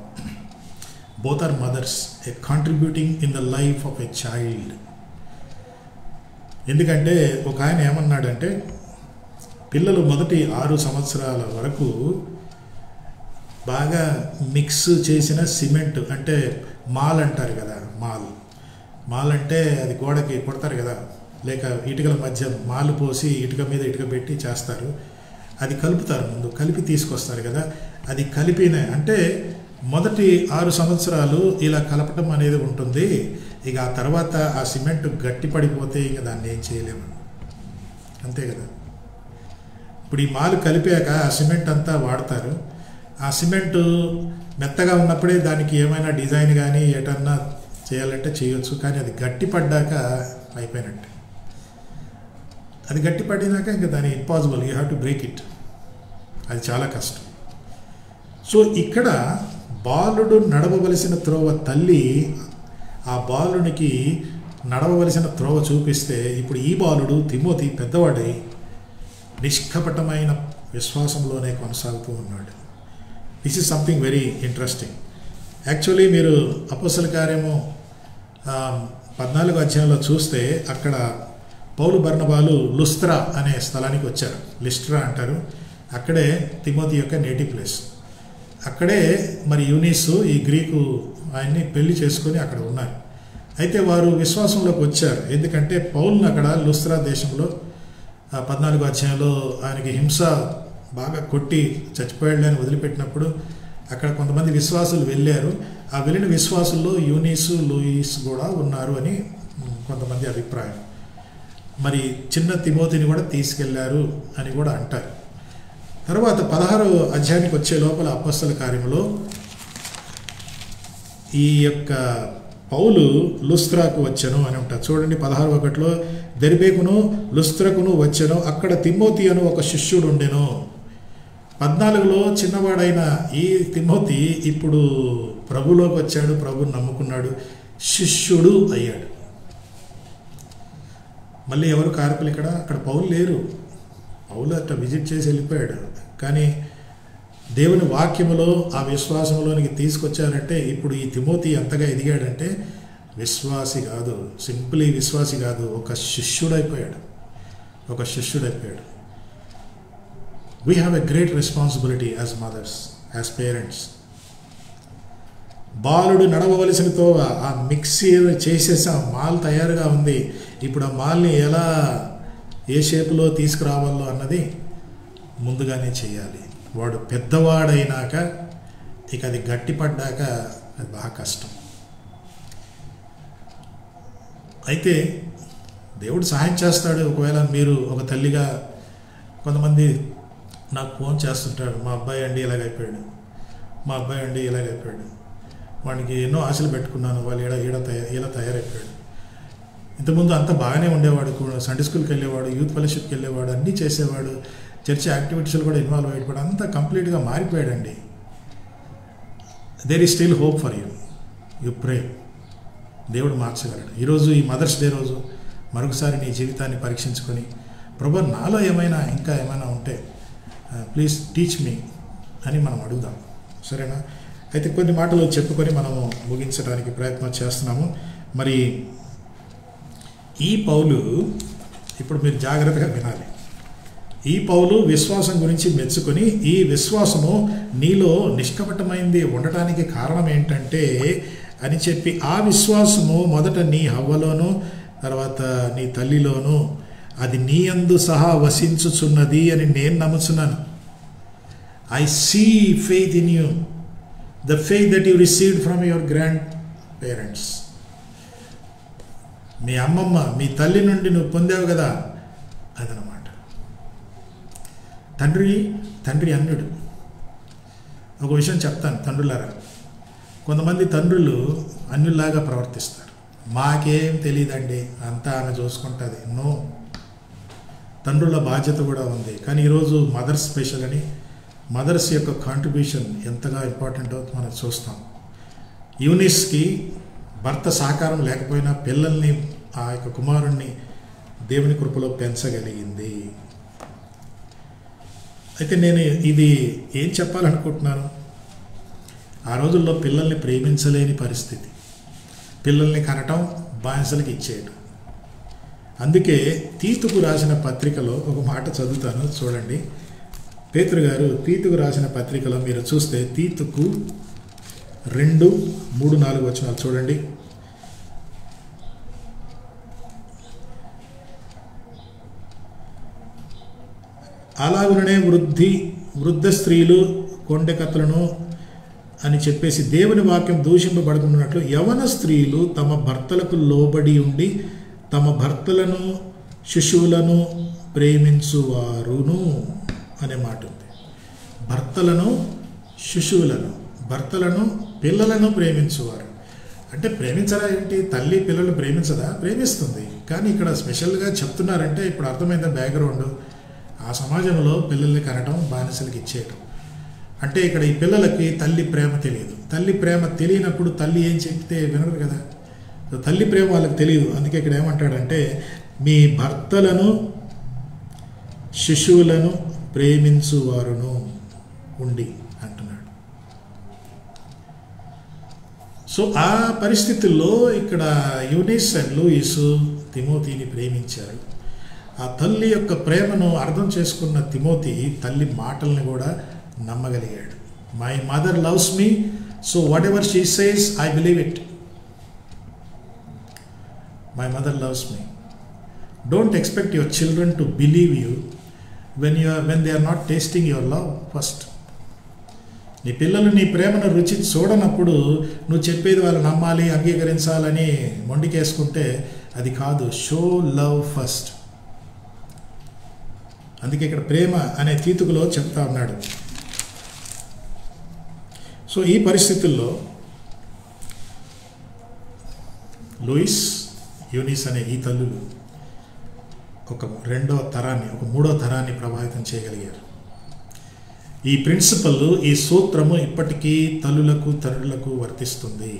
both are mothers, a contributing in the life of a child. ఎందుకంటే ఒక ఆయన ఏమన్నాడంటే పిల్లలు మొదటి 6 సంవత్సరాల వరకు బాగా మిక్స్ చేసిన సిమెంట్, అంటే మాల్ అంటారు కదా, మాల్ అంటే అది గోడకి కొడతారు కదా, లేక ఇటుకల మధ్య మాలు పోసి ఇటుక మీద ఇటుక పెట్టి చేస్తారు. అది కలుపుతారు, ముందు కలిపి తీసుకొస్తారు కదా. అది కలిపిన అంటే మొదటి 6 సంవత్సరాలు ఇలా కలపటం అనేది ఉంటుంది. ఇక ఆ తర్వాత ఆ సిమెంట్ గట్టి పడిపోతే ఇక దాన్ని ఏం చేయలేము, అంతే కదా. ఇప్పుడు ఈ మాలు కలిపాక ఆ సిమెంట్ అంతా వాడతారు. ఆ సిమెంటు మెత్తగా ఉన్నప్పుడే దానికి ఏమైనా డిజైన్ కానీ ఏటన్నా చేయాలంటే చేయొచ్చు. కానీ అది గట్టి పడ్డాక అయిపోయినట్టు. అది గట్టి పడినాక ఇంకా దాని impossible, you have to break it. అది చాలా కష్టం. సో ఇక్కడ బాలుడు నడవవలసిన త్రోవ తల్లి ఆ బాలునికి నడవవలసిన త్రోవ చూపిస్తే ఇప్పుడు ఈ బాలుడు తిమోతి పెద్దవాడై నిష్కపటమైన విశ్వాసంలోనే కొనసాగుతూ ఉన్నాడు. This is something very interesting. Actually మీరు అపోస్తల కార్యము 14వ అధ్యాయంలో చూస్తే అక్కడ పౌలు బర్నబాలు లుస్త్రా అనే స్థలానికి వచ్చారు. లిస్ట్రా అంటారు. అక్కడే తిమోతి యొక్క నేటివ్ ప్లేస్. అక్కడే మరి యూనిసు ఈ గ్రీకు ఆయన్ని పెళ్లి చేసుకొని అక్కడ ఉన్నారు. అయితే వారు విశ్వాసంలోకి వచ్చారు. ఎందుకంటే పౌలుని అక్కడ లుస్త్రా దేశంలో 14వ అధ్యాయంలో ఆయనకి హింస బాగా కొట్టి చచ్చిపోయాడని వదిలిపెట్టినప్పుడు అక్కడ కొంతమంది విశ్వాసులు వెళ్ళారు. ఆ వెళ్ళిన విశ్వాసుల్లో యూనిసు లూయిస్ కూడా ఉన్నారు అని కొంతమంది అభిప్రాయం. మరి చిన్న తిమోతిని కూడా తీసుకెళ్లారు అని కూడా అంటారు. తర్వాత 16వ అధ్యాయానికి వచ్చే లోపల అపోస్తల కార్యములో ఈ యొక్క పౌలు లుస్త్రాకు వచ్చెను అని ఉంటారు. చూడండి 16:1 దెర్బేకును లుస్త్రకును వచ్చెను, అక్కడ తిమోతి అను ఒక శిష్యుడు ఉండెను. 14లో చిన్నవాడైన ఈ తిమోతి ఇప్పుడు ప్రభులోకి వచ్చాడు, ప్రభుని నమ్ముకున్నాడు, శిష్యుడు అయ్యాడు. మళ్ళీ ఎవరు కారకులు ఇక్కడ? అక్కడ పౌలు లేరు. పౌలు అట్లా విజిట్ చేసి వెళ్ళిపోయాడు. కానీ దేవుని వాక్యములో ఆ విశ్వాసంలోనికి తీసుకొచ్చారంటే ఇప్పుడు ఈ తిమోతి ఎంతగా ఎదిగాడంటే విశ్వాసి కాదు, సింపుల్లీ విశ్వాసి కాదు, ఒక శిష్యుడైపోయాడు. We have a great responsibility as mothers, as parents. బాలుడు నడవవలసినతో ఆ మిక్సీ చేసేసాం, మాల్ తయారుగా ఉంది. ఇప్పుడు ఆ మాల్ని ఎలా ఏ షేపులో తీసుకురావాలో అన్నది ముందుగానే చేయాలి. వాడు పెద్దవాడైనాక ఇక అది గట్టిపడ్డాక అది బాగా కష్టం. అయితే దేవుడు సహాయం చేస్తాడు. ఒకవేళ మీరు ఒక తల్లిగా, కొంతమంది నాకు ఫోన్ చేస్తుంటాడు, మా అబ్బాయి అండి ఇలాగైపోయాడు, వాడికి ఎన్నో ఆశలు పెట్టుకున్నాను, వాళ్ళు ఇలా తయారైపోయాడు. ఇంతకుముందు అంతా బాగానే ఉండేవాడు కూడా, సండే స్కూల్కి వెళ్ళేవాడు, యూత్ ఫెలోషిప్కి వెళ్ళేవాడు, అన్నీ చేసేవాడు, చర్చ్ యాక్టివిటీస్లో కూడా ఇన్వాల్వ్ అయ్యేవాడు, అంతా కంప్లీట్గా మారిపోయాడండి. There is still hope for you, you pray, దేవుడు మార్చగలడు. ఈరోజు ఈ మదర్స్ డే రోజు మరొకసారి నీ జీవితాన్ని పరీక్షించుకొని, ప్రభు నాలో ఇంకా ఏమైనా ఉంటే ప్లీజ్ టీచ్ మీ అని మనం అడుగుదాం, సరేనా? అయితే కొన్ని మాటలు చెప్పుకొని మనము ముగించడానికి ప్రయత్నం చేస్తున్నాము. మరి ఈ పౌలు, ఇప్పుడు మీరు జాగ్రత్తగా వినాలి, ఈ పౌలు విశ్వాసం గురించి మెచ్చుకొని, ఈ విశ్వాసము నీలో నిష్కపటమైంది ఉండటానికి కారణం ఏంటంటే అని చెప్పి, ఆ విశ్వాసము మొదట నీ హవ్వలోను, తర్వాత నీ తల్లిలోను అది నీ యందు సహా వసించుచున్నది అని నేను నమ్ముచున్నాను. I see faith in you, the faith that you received from your grandparents. మీ అమ్మమ్మ, మీ తల్లి నుండి నువ్వు పొందావు కదా, అదనమాట. తండ్రి అన్యుడు. ఒక విషయం చెప్తాను తండ్రులారా, కొంతమంది తండ్రులు అన్యుల్లాగా ప్రవర్తిస్తారు. మాకేం తెలియదండి, అంతా ఆమె చూసుకుంటుంది. నో, తండ్రుల బాధ్యత కూడా ఉంది. కానీ ఈరోజు మదర్స్ స్పెషల్ అని, మదర్స్ యొక్క కాంట్రిబ్యూషన్ ఎంతగా ఇంపార్టెంటో మనం చూస్తాం. యూనిస్కి భర్త సహకారం లేకపోయినా పిల్లల్ని, ఆ యొక్క కుమారుణ్ణి దేవుని కృపలో పెంచగలిగింది. అయితే నేను ఇది ఏం చెప్పాలనుకుంటున్నాను, ఆ రోజుల్లో పిల్లల్ని ప్రేమించలేని పరిస్థితి, పిల్లల్ని కనటం, బానిసలకి ఇచ్చేయటం. అందుకే తీతుకు రాసిన పత్రికలో ఒక మాట చదువుతాను, చూడండి. పేతురు గారు తీతుకు రాసిన పత్రికలో మీరు చూస్తే తీతుకు 2:3-4 వచనాలు చూడండి. అలాగుననే వృద్ధ స్త్రీలు కొండెకత్తలను అని చెప్పేసి దేవుని వాక్యం దూషింపబడుకున్నట్లు యవన స్త్రీలు తమ భర్తలకు లోబడి ఉండి తమ భర్తలను శిశువులను ప్రేమించువారును అనే మాట ఉంది. భర్తలను, శిశువులను, భర్తలను, పిల్లలను ప్రేమించువారు అంటే ప్రేమించరా ఏంటి? తల్లి పిల్లలు ప్రేమించదా? ప్రేమిస్తుంది. కానీ ఇక్కడ స్పెషల్గా చెప్తున్నారంటే ఇప్పుడు అర్థమైందా బ్యాక్గ్రౌండ్? ఆ సమాజంలో పిల్లల్ని కనటం, బానిసలకి ఇచ్చేయటం. అంటే ఇక్కడ ఈ పిల్లలకి తల్లి ప్రేమ తెలియదు. తల్లి ప్రేమ తెలియనప్పుడు తల్లి ఏం చెప్తే వినరు కదా, తల్లి ప్రేమ వాళ్ళకి తెలియదు. అందుకే ఇక్కడ ఏమంటాడంటే మీ భర్తలను, శిశువులను ప్రేమించువారును ఉండి అంటున్నాడు. సో ఆ పరిస్థితుల్లో ఇక్కడ యూనిస్ అండ్ లూయిస్ తిమోతిని ప్రేమించారు. ఆ తల్లి యొక్క ప్రేమను అర్థం చేసుకున్న తిమోతి తల్లి మాటల్ని కూడా నమ్మగలిగాడు. My mother loves me, so whatever she says I believe it. My mother loves me. Don't expect your children to believe you when they are not tasting your love first. నీ పిల్లలు నీ ప్రేమను రుచి చూడనప్పుడు నువ్వు చెప్పేది వాళ్ళు నమ్మాలి, అంగీకరించాలని మొండికేసుకుంటే అది కాదు. Show love first. అందుకే ఇక్కడ ప్రేమ అనే తీతుకులో చెప్తా ఉన్నాడు. సో ఈ పరిస్థితుల్లో లూయిస్, యూనిస్ అనే ఈ తల్లులు ఒక రెండవ తరాన్ని, ఒక మూడో తరాన్ని ప్రభావితం చేయగలిగారు. ఈ ప్రిన్సిపల్, ఈ సూత్రము ఇప్పటికీ తల్లులకు, తండ్రులకు వర్తిస్తుంది.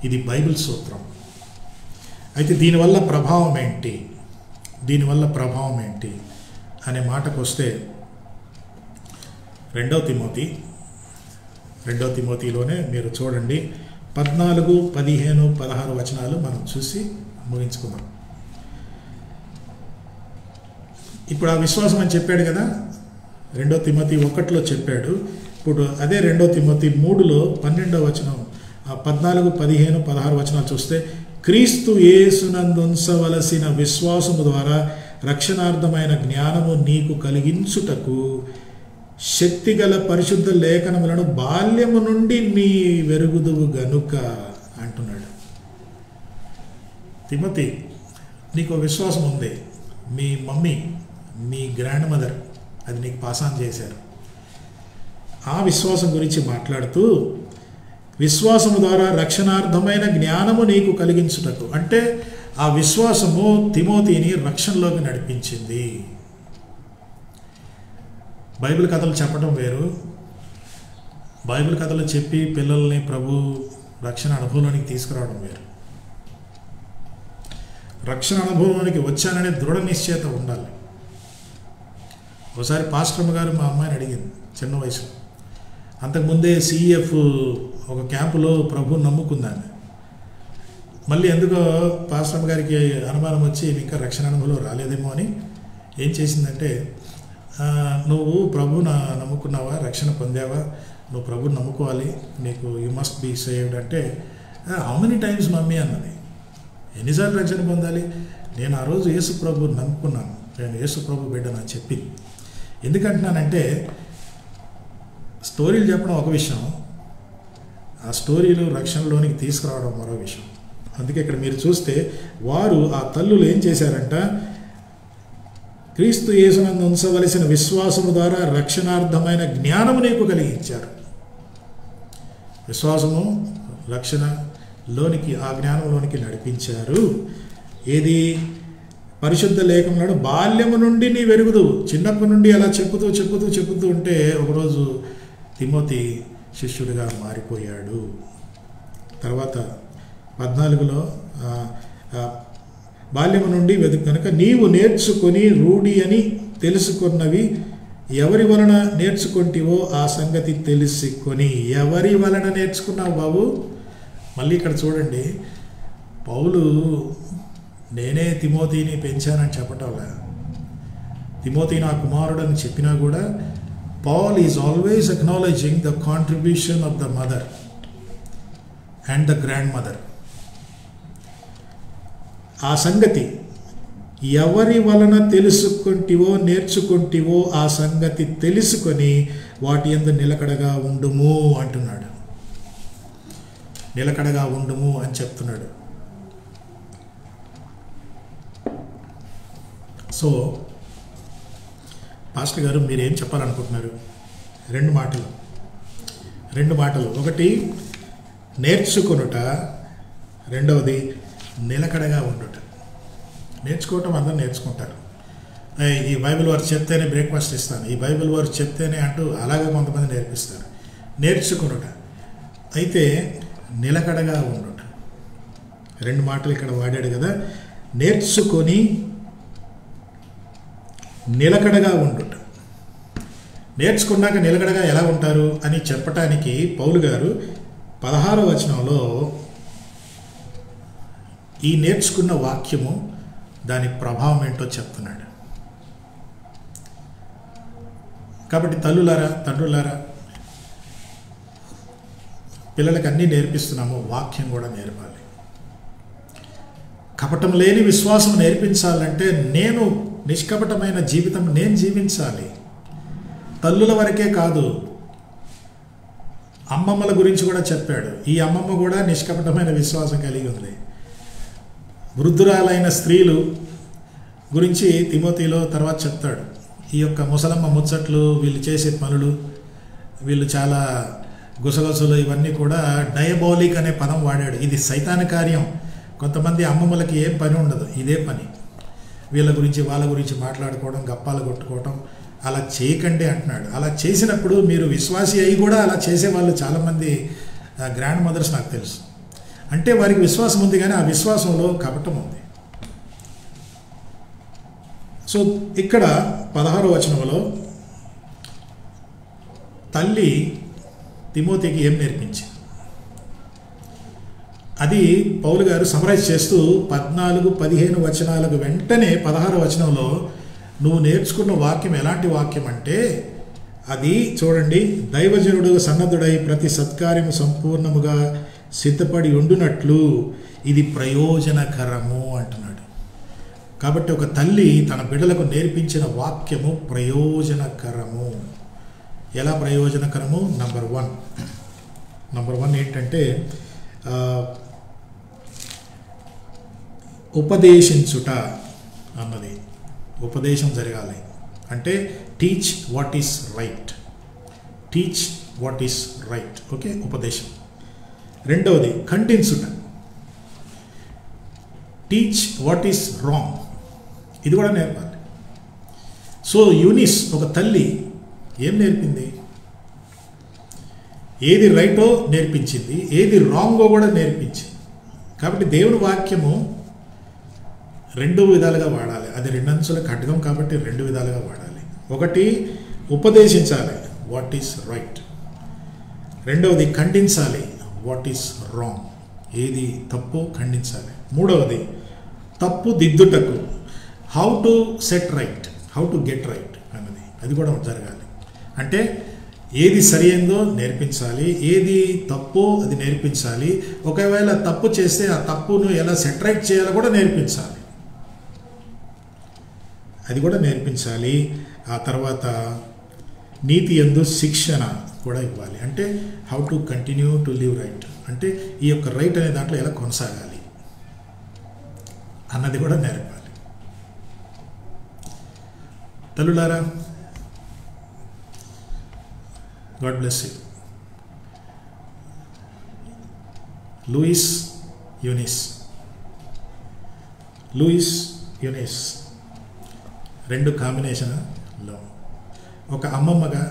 ఇది బైబిల్ సూత్రం. అయితే దీనివల్ల ప్రభావం ఏంటి, దీనివల్ల ప్రభావం ఏంటి అనే మాటకు వస్తే 2 తిమోతిలోనే మీరు చూడండి 14, 15, 16 వచనాలు మనం చూసి ముగించుకుందాం. ఇప్పుడు ఆ విశ్వాసం అని చెప్పాడు కదా, 2 తిమోతి 1లో చెప్పాడు. ఇప్పుడు అదే 2 తిమోతి 3లో 12వ వచనం, 14, 15, 16 వచనాలు చూస్తే క్రీస్తు యేసునందుంచవలసిన విశ్వాసము ద్వారా రక్షణార్థమైన జ్ఞానము నీకు కలిగించుటకు శక్తిగల పరిశుద్ధ లేఖనములను బాల్యము నుండి నీ వెరుగుదువు గనుక అంటున్నాడు. తిమోతి, నీకు విశ్వాసం ఉంది, మీ మమ్మీ, మీ గ్రాండ్ మదర్ అది నీకు పాసాన్ చేశారు. ఆ విశ్వాసం గురించి మాట్లాడుతూ విశ్వాసము ద్వారా రక్షణార్థమైన జ్ఞానము నీకు కలిగించుటకు, అంటే ఆ విశ్వాసము తిమోతిని రక్షణలోకి నడిపించింది. బైబిల్ కథలు చెప్పడం వేరు, బైబిల్ కథలు చెప్పి పిల్లల్ని ప్రభు రక్షణ అనుభవంలోనికి తీసుకురావడం వేరు. రక్షణ అనుభవంలోనికి వచ్చాననే దృఢ నిశ్చయత ఉండాలి. ఒకసారి పాస్టర్మ గారు మా అమ్మాయిని అడిగింది చిన్న వయసు. అంతకుముందే సిఎఫ్ ఒక క్యాంపులో ప్రభు నమ్ముకుందాన్ని. మళ్ళీ ఎందుకో పాస్టర్మ గారికి అనుమానం వచ్చి ఇంకా రక్షణ అనుభవం రాలేదేమో అని ఏం చేసిందంటే, నువ్వు ప్రభుని నమ్ముకున్నావా, రక్షణ పొందావా, నువ్వు ప్రభుని నమ్ముకోవాలి, నీకు యూ మస్ట్ బీ సేవ్డ్ అంటే, హౌ మెనీ టైమ్స్ మమ్మీ అన్నది. ఎన్నిసార్లు రక్షణ పొందాలి? నేను ఆ రోజు యేసు ప్రభుని నమ్ముకున్నాను, నేను యేసు ప్రభు బిడ్డనని చెప్పింది. ఎందుకంటున్నానంటే స్టోరీలు చెప్పడం ఒక విషయం, ఆ స్టోరీలు రక్షణలోనికి తీసుకురావడం మరో విషయం. అందుకే ఇక్కడ మీరు చూస్తే వారు ఆ తల్లులు ఏం చేశారంట, క్రీస్తు యేసునందు ఉంచవలసిన విశ్వాసము ద్వారా రక్షణార్థమైన జ్ఞానము నీకు కలిగించారు. విశ్వాసము రక్షణలోనికి, ఆ జ్ఞానంలోనికి నడిపించారు. ఏది? పరిశుద్ధ లేఖంలో బాల్యము నుండి నీ వెరుగుదు. చిన్నప్పటి నుండి అలా చెప్పుతూ ఉంటే ఒకరోజు తిమోతి శిష్యుడిగా మారిపోయాడు. తర్వాత 14లో బాల్యము నుండి వెతుకు కనుక నీవు నేర్చుకొని రూఢి అని తెలుసుకున్నవి ఎవరి వలన నేర్చుకుంటివో ఆ సంగతి తెలుసుకొని. ఎవరి వలన నేర్చుకున్నావు బాబు? మళ్ళీ ఇక్కడ చూడండి, పౌలు నేనే తిమోతిని పెంచానని చెప్పటంలా, తిమోతి నా కుమారుడు అని చెప్పినా కూడా Paul is always acknowledging the contribution of the mother and the grandmother. ఆ సంగతి ఎవరి వలన తెలుసుకుంటివో నేర్చుకుంటివో ఆ సంగతి తెలుసుకొని వాటి యందు నిలకడగా ఉండుము అంటున్నాడు. నిలకడగా ఉండుము అని చెప్తున్నాడు. సో పాస్టర్ గారు మీరేం చెప్పాలనుకుంటున్నారు? రెండు మాటలు. ఒకటి నేర్చుకొనుట, రెండవది నిలకడగా ఉండుట. నేర్చుకోవటం అందరూ నేర్చుకుంటారు. ఈ బైబిల్ వర్స్ చెప్తేనే బ్రేక్ఫాస్ట్ ఇస్తాను, ఈ బైబిల్ వర్స్ చెప్తేనే అంటూ అలాగే కొంతమంది నేర్పిస్తారు. నేర్చుకొనుట, అయితే నిలకడగా ఉండుట. రెండు మాటలు ఇక్కడ వాడాడు కదా, నేర్చుకొని నిలకడగా ఉండుట. నేర్చుకున్నాక నిలకడగా ఎలా ఉంటారు అని చెప్పటానికి పౌలు గారు 16వ వచనంలో ఈ నేర్చుకున్న వాక్యము దాని ప్రభావం ఏంటో చెప్తున్నాడు. కాబట్టి తల్లులారా, తండ్రులారా, పిల్లలకి అన్నీ నేర్పిస్తున్నాము, వాక్యం కూడా నేర్పాలి. కపటం లేని విశ్వాసం నేర్పించాలంటే నేను నిష్కపటమైన జీవితం నేను జీవించాలి. తల్లుల వరకే కాదు, అమ్మమ్మల గురించి కూడా చెప్పాడు. ఈ అమ్మమ్మ కూడా నిష్కపటమైన విశ్వాసం కలిగి ఉంది. వృద్ధురాలైన స్త్రీలు గురించి తిమోతిలో తర్వాత చెప్తాడు. ఈ యొక్క ముసలమ్మ ముచ్చట్లు, వీళ్ళు చేసే పనులు, వీళ్ళు చాలా గుసగుసలు, ఇవన్నీ కూడా డయబోలిక్ అనే పదం వాడాడు. ఇది సైతాన కార్యం. కొంతమంది అమ్మమ్మలకి ఏం పని ఉండదు, ఇదే పని. వీళ్ళ గురించి వాళ్ళ గురించి మాట్లాడుకోవడం, గప్పాలు కొట్టుకోవడం, అలా చేయకండి అంటున్నాడు. అలా చేసినప్పుడు మీరు విశ్వాసి అయి కూడా అలా చేసేవాళ్ళు చాలామంది గ్రాండ్ మదర్స్ నాకు తెలుసు. అంటే వారికి విశ్వాసం ఉంది కానీ ఆ విశ్వాసంలో కపటం ఉంది. సో ఇక్కడ 16వ వచనంలో తల్లి తిమోతికి ఏం నేర్పించింది అది పౌలు గారు సమరైజ్ చేస్తూ 14-15 వచనాలకు వెంటనే 16వ వచనంలో నువ్వు నేర్చుకున్న వాక్యం ఎలాంటి వాక్యం అంటే అది చూడండి, దైవజనుడు సన్నద్ధుడై ప్రతి సత్కార్యము సంపూర్ణముగా సిద్ధపడి ఉండునట్లు ఇది ప్రయోజనకరము అంటున్నాడు. కాబట్టి ఒక తల్లి తన బిడ్డలకు నేర్పించిన వాక్యము ప్రయోజనకరము. ఎలా ప్రయోజనకరము? నంబర్ వన్ ఏంటంటే ఉపదేశించుట అన్నది. ఉపదేశం జరగాలి అంటే teach what is right. Okay, ఉపదేశం. రెండవది ఖండించుట. టీచ్ వాట్ ఈస్ రాంగ్, ఇది కూడా నేర్పాలి. సో యూనిస్ ఒక తల్లి ఏం నేర్పింది? ఏది రైటో నేర్పించింది, ఏది రాంగో కూడా నేర్పించింది. కాబట్టి దేవుని వాక్యము రెండు విధాలుగా వాడాలి. అది రెండంచుల ఖడ్గం కాబట్టి రెండు విధాలుగా వాడాలి. ఒకటి ఉపదేశించాలి, వాట్ ఈస్ రైట్. రెండవది ఖండించాలి, వాట్ ఈస్ రాంగ్, ఏది తప్పు ఖండించాలి. మూడవది తప్పు దిద్దుటకు, how to set right, how to get right అన్నది, అది కూడా జరగాలి. అంటే ఏది సరి అయిందో నేర్పించాలి, ఏది తప్పో అది నేర్పించాలి. ఒకవేళ తప్పు చేస్తే ఆ తప్పును ఎలా సెట్ రైట్ చేయాలో కూడా నేర్పించాలి, అది కూడా నేర్పించాలి. ఆ తర్వాత నీతి యందు శిక్షణ కూడా ఇవ్వాలి. అంటే how to continue to live right, అంటే ఈ యొక్క రైట్ అనే దాంట్లో ఎలా కొనసాగాలి అన్నది కూడా నేర్పాలి. తల్లులారా, God bless you. Lois Eunice రెండు కాంబినేషన్లో ఒక అమ్మమ్మగా,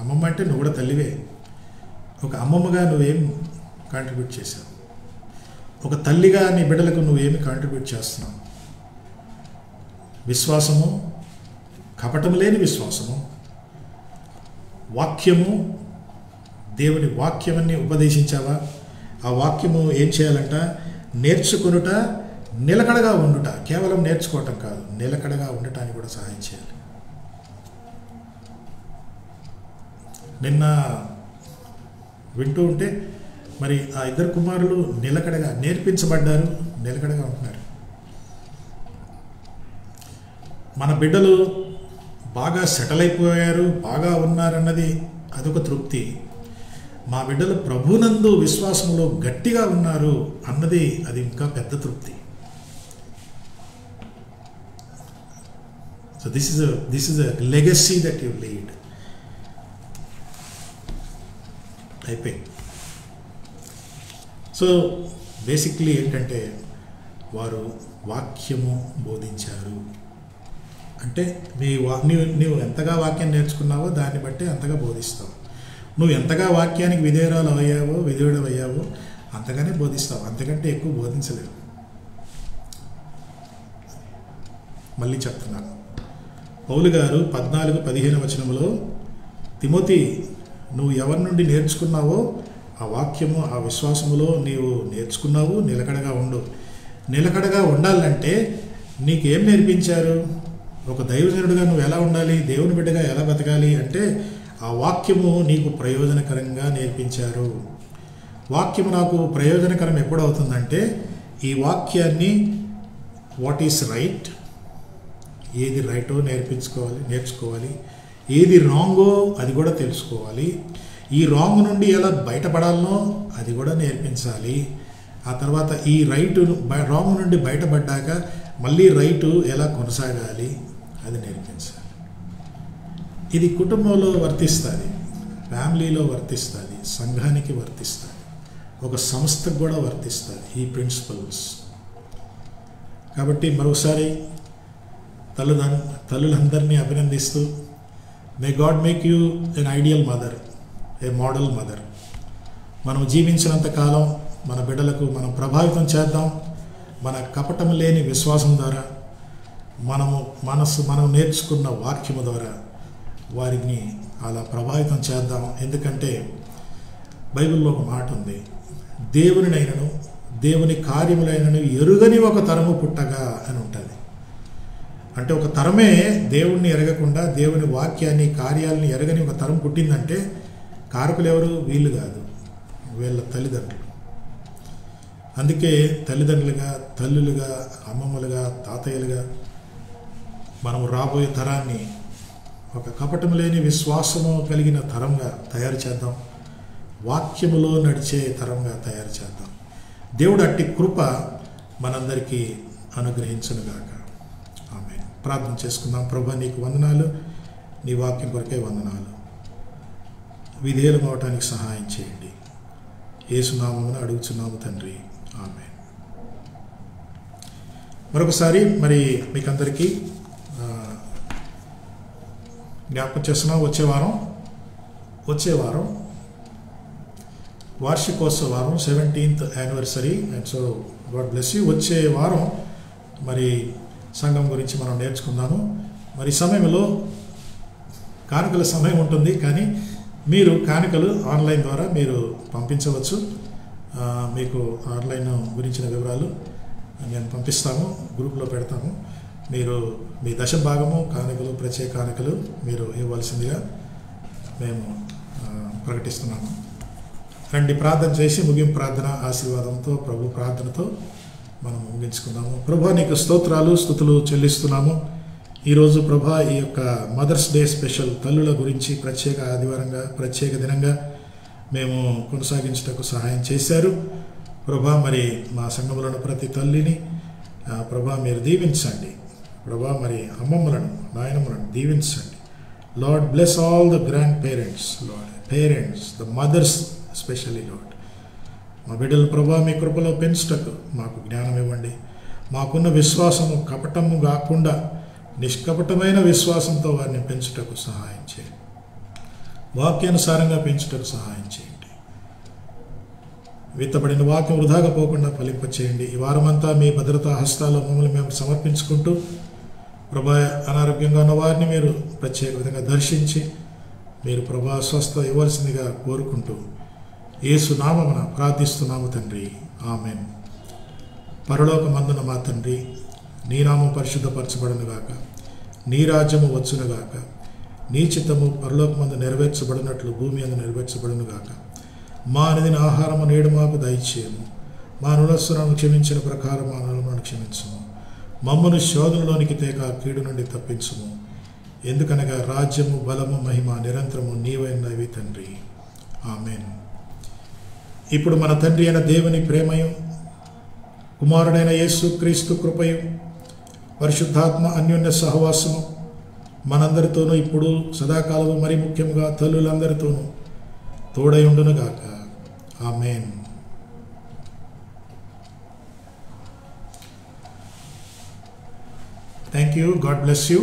అమ్మమ్మ అంటే నువ్వు కూడా తల్లివే, ఒక అమ్మమ్మగా నువ్వేం కాంట్రిబ్యూట్ చేశావు, ఒక తల్లిగా నీ బిడ్డలకు నువ్వేమి కాంట్రిబ్యూట్ చేస్తున్నావు? విశ్వాసము, కపటం లేని విశ్వాసము, వాక్యము, దేవుని వాక్యమని ఉపదేశించావా? ఆ వాక్యము ఏం చేయాలంట? నేర్చుకొనుట, నిలకడగా ఉండుట. కేవలం నేర్చుకోవటం కాదు, నిలకడగా ఉండటానికి కూడా సహాయం చేయాలి. నిన్న వింటూ ఉంటే మరి ఆ ఇద్దరు కుమారులు నిలకడగా నేర్పించబడ్డారు, నిలకడగా ఉంటున్నారు. మన బిడ్డలు బాగా సెటిల్ అయిపోయారు, బాగా ఉన్నారన్నది అదొక తృప్తి. మా బిడ్డలు ప్రభునందు విశ్వాసంలో గట్టిగా ఉన్నారు అన్నది అది ఇంకా పెద్ద తృప్తి. So this is a legacy that you lead. అయిపోయింది. సో బేసిక్లీ ఏంటంటే వారు వాక్యము బోధించారు. అంటే నీవు ఎంతగా వాక్యం నేర్చుకున్నావో దాన్ని బట్టి అంతగా బోధిస్తావు. నువ్వు ఎంతగా వాక్యానికి విధేయుడు అయ్యావో అంతగానే బోధిస్తావు, అంతకంటే ఎక్కువ బోధించలేవు. మళ్ళీ చెప్తున్నాను, పౌలు గారు 14-15 వచనములో, తిమోతి నువ్వు ఎవరి నుండి నేర్చుకున్నావో ఆ వాక్యము, ఆ విశ్వాసములో నీవు నేర్చుకున్నావు, నిలకడగా ఉండు. నిలకడగా ఉండాలంటే నీకేం నేర్పించారు? ఒక దైవజనుడిగా నువ్వు ఎలా ఉండాలి, దేవుని బిడ్డగా ఎలా బతకాలి అంటే ఆ వాక్యము నీకు ప్రయోజనకరంగా నేర్పించారు. వాక్యము నాకు ప్రయోజనకరం ఎప్పుడవుతుందంటే ఈ వాక్యాన్ని వాట్ ఈస్ రైట్, ఏది రైటో నేర్చుకోవాలి, ఏది రాంగో అది కూడా తెలుసుకోవాలి, ఈ రాంగ్ నుండి ఎలా బయటపడాలనో అది కూడా నేర్పించాలి. ఆ తర్వాత ఈ రాంగ్ నుండి బయటపడ్డాక మళ్ళీ రైటు ఎలా కొనసాగాలి అది నేర్పించాలి. ఇది కుటుంబంలో వర్తిస్తుంది, ఫ్యామిలీలో వర్తిస్తుంది, సంఘానికి వర్తిస్తుంది, ఒక సంస్థకు కూడా వర్తిస్తుంది ఈ ప్రిన్సిపల్స్. కాబట్టి మరోసారి తల్లులందరినీ అభినందిస్తూ, may God make you N ideal mother, A model mother. మనం జీవించినంత కాలం మన బిడ్డలకు మనం ప్రభావితం చేద్దాం. మన కపటం లేని విశ్వాసం ద్వారా, మనం నేర్చుకున్న వాక్యము ద్వారా వారిని అలా ప్రభావితం చేద్దాం. ఎందుకంటే బైబిల్లో ఒక మాట ఉంది, దేవునినైనను దేవుని కార్యములైనను ఎరుగని ఒక తరము పుట్టగా అని ఉంటుంది. అంటే ఒక తరమే దేవుణ్ణి ఎరగకుండా దేవుని వాక్యాన్ని, కార్యాలని ఎరగని ఒక తరం పుట్టిందంటే కారకులు ఎవరు? వీళ్ళు కాదు, వీళ్ళ తల్లిదండ్రులు. అందుకే తల్లిదండ్రులుగా, తల్లులుగా, అమ్మమ్మలుగా, తాతయ్యలుగా మనం రాబోయే తరాన్ని ఒక కపటం లేని విశ్వాసము కలిగిన తరంగా తయారు చేద్దాం, వాక్యములో నడిచే తరంగా తయారు చేద్దాం. దేవుడు అట్టి కృప మనందరికీ అనుగ్రహించునుగాక. ఆమేన్. ప్రార్థన చేసుకుందాం. ప్రభువా నీకు వందనాలు, నీ వాక్యం కొరకే వందనాలు. విధేయులం అవటానికి సహాయం చేయండి. యేసు నామమున అడుగుచున్నాము తండ్రి. ఆమేన్. మరొకసారి మరి మీకందరికీ జ్ఞాపకం చేస్తున్నాం, వచ్చే వారం వార్షికోత్సవ వారం, 17th anniversary. And so God bless you. వచ్చే వారం మరి సంఘం గురించి మనం నేర్చుకుందాము. మరి సమయంలో కానుకల సమయం ఉంటుంది, కానీ మీరు కానుకలు ఆన్లైన్ ద్వారా మీరు పంపించవచ్చు. మీకు ఆన్లైన్ గురించిన వివరాలు నేను పంపిస్తాము, గ్రూప్లో పెడతాము. మీరు మీ దశభాగము కానుకలు, ప్రత్యేక కానుకలు మీరు ఇవ్వాల్సిందిగా మేము ప్రకటిస్తున్నాము. రండి ప్రార్థన చేసి ముగింపు ప్రార్థన ఆశీర్వాదంతో, ప్రభు ప్రార్థనతో మనం ముగించుకుందాము. ప్రభా నీకు స్తోత్రాలు స్తుతులు చెల్లిస్తున్నాము. ఈరోజు ప్రభా ఈ యొక్క మదర్స్ డే స్పెషల్ తల్లుల గురించి ప్రత్యేక దినంగా మేము కొనసాగించటకు సహాయం చేశారు. ప్రభా మరి మా సంఘములను ప్రతి తల్లిని ప్రభా మీరు దీవించండి. ప్రభా మరి అమ్మమ్మలను, నాయనమ్మలను దీవించండి. Lord bless all the grandparents, Lord parents, the mothers especially Lord. మా బిడ్డలు ప్రభా మీ కృపలో పెంచుటకు మాకు జ్ఞానం ఇవ్వండి. మాకున్న విశ్వాసము కపటము కాకుండా నిష్కపటమైన విశ్వాసంతో వారిని పెంచుటకు సహాయం చేయండి. వాక్యానుసారంగా పెంచుటకు సహాయం చేయండి. విత్తబడిన వాక్యం వృధాగా పోకుండా ఫలింపచేయండి. ఈ వారమంతా మీ భద్రతా హస్తాల్లో మమ్మల్ని మేము సమర్పించుకుంటూ ప్రభా అనారోగ్యంగా ఉన్న వారిని మీరు ప్రత్యేక విధంగా దర్శించి మీరు ప్రభా స్వస్థ ఇవ్వాల్సిందిగా కోరుకుంటూ యేసు నామమున ప్రార్థిస్తున్నాము తండ్రి, ఆమెన్. పరలోకమందున మా తండ్రి, నీ నామం పరిశుద్ధపరచబడునుగాక, నీ రాజ్యము వచ్చునుగాక, నీ చిత్తము పరలోకమందు నెరవేర్చబడినట్లు భూమి అందు నెరవేర్చబడునుగాక. మా అనుదిన ఆహారము నేడు మాకు దయచేయము. మా రుణస్థులను క్షమించిన ప్రకారం మా రుణములను క్షమించము. మమ్మను శోధనలోనికి తేక కీడు నుండి తప్పించుము. ఎందుకనగా రాజ్యము, బలము, మహిమ నిరంతరము నీవైనవి తండ్రి, ఆమెన్. ఇప్పుడు మన తండ్రి అయిన దేవుని ప్రేమయు, కుమారుడైన యేసు క్రీస్తు కృపయు, పరిశుద్ధాత్మ అన్యోన్య సహవాసము మనందరితోనూ ఇప్పుడు సదాకాలము, మరి ముఖ్యంగా తల్లులందరితోనూ తోడై ఉండునుగాక. Amen. Thank you. God bless you.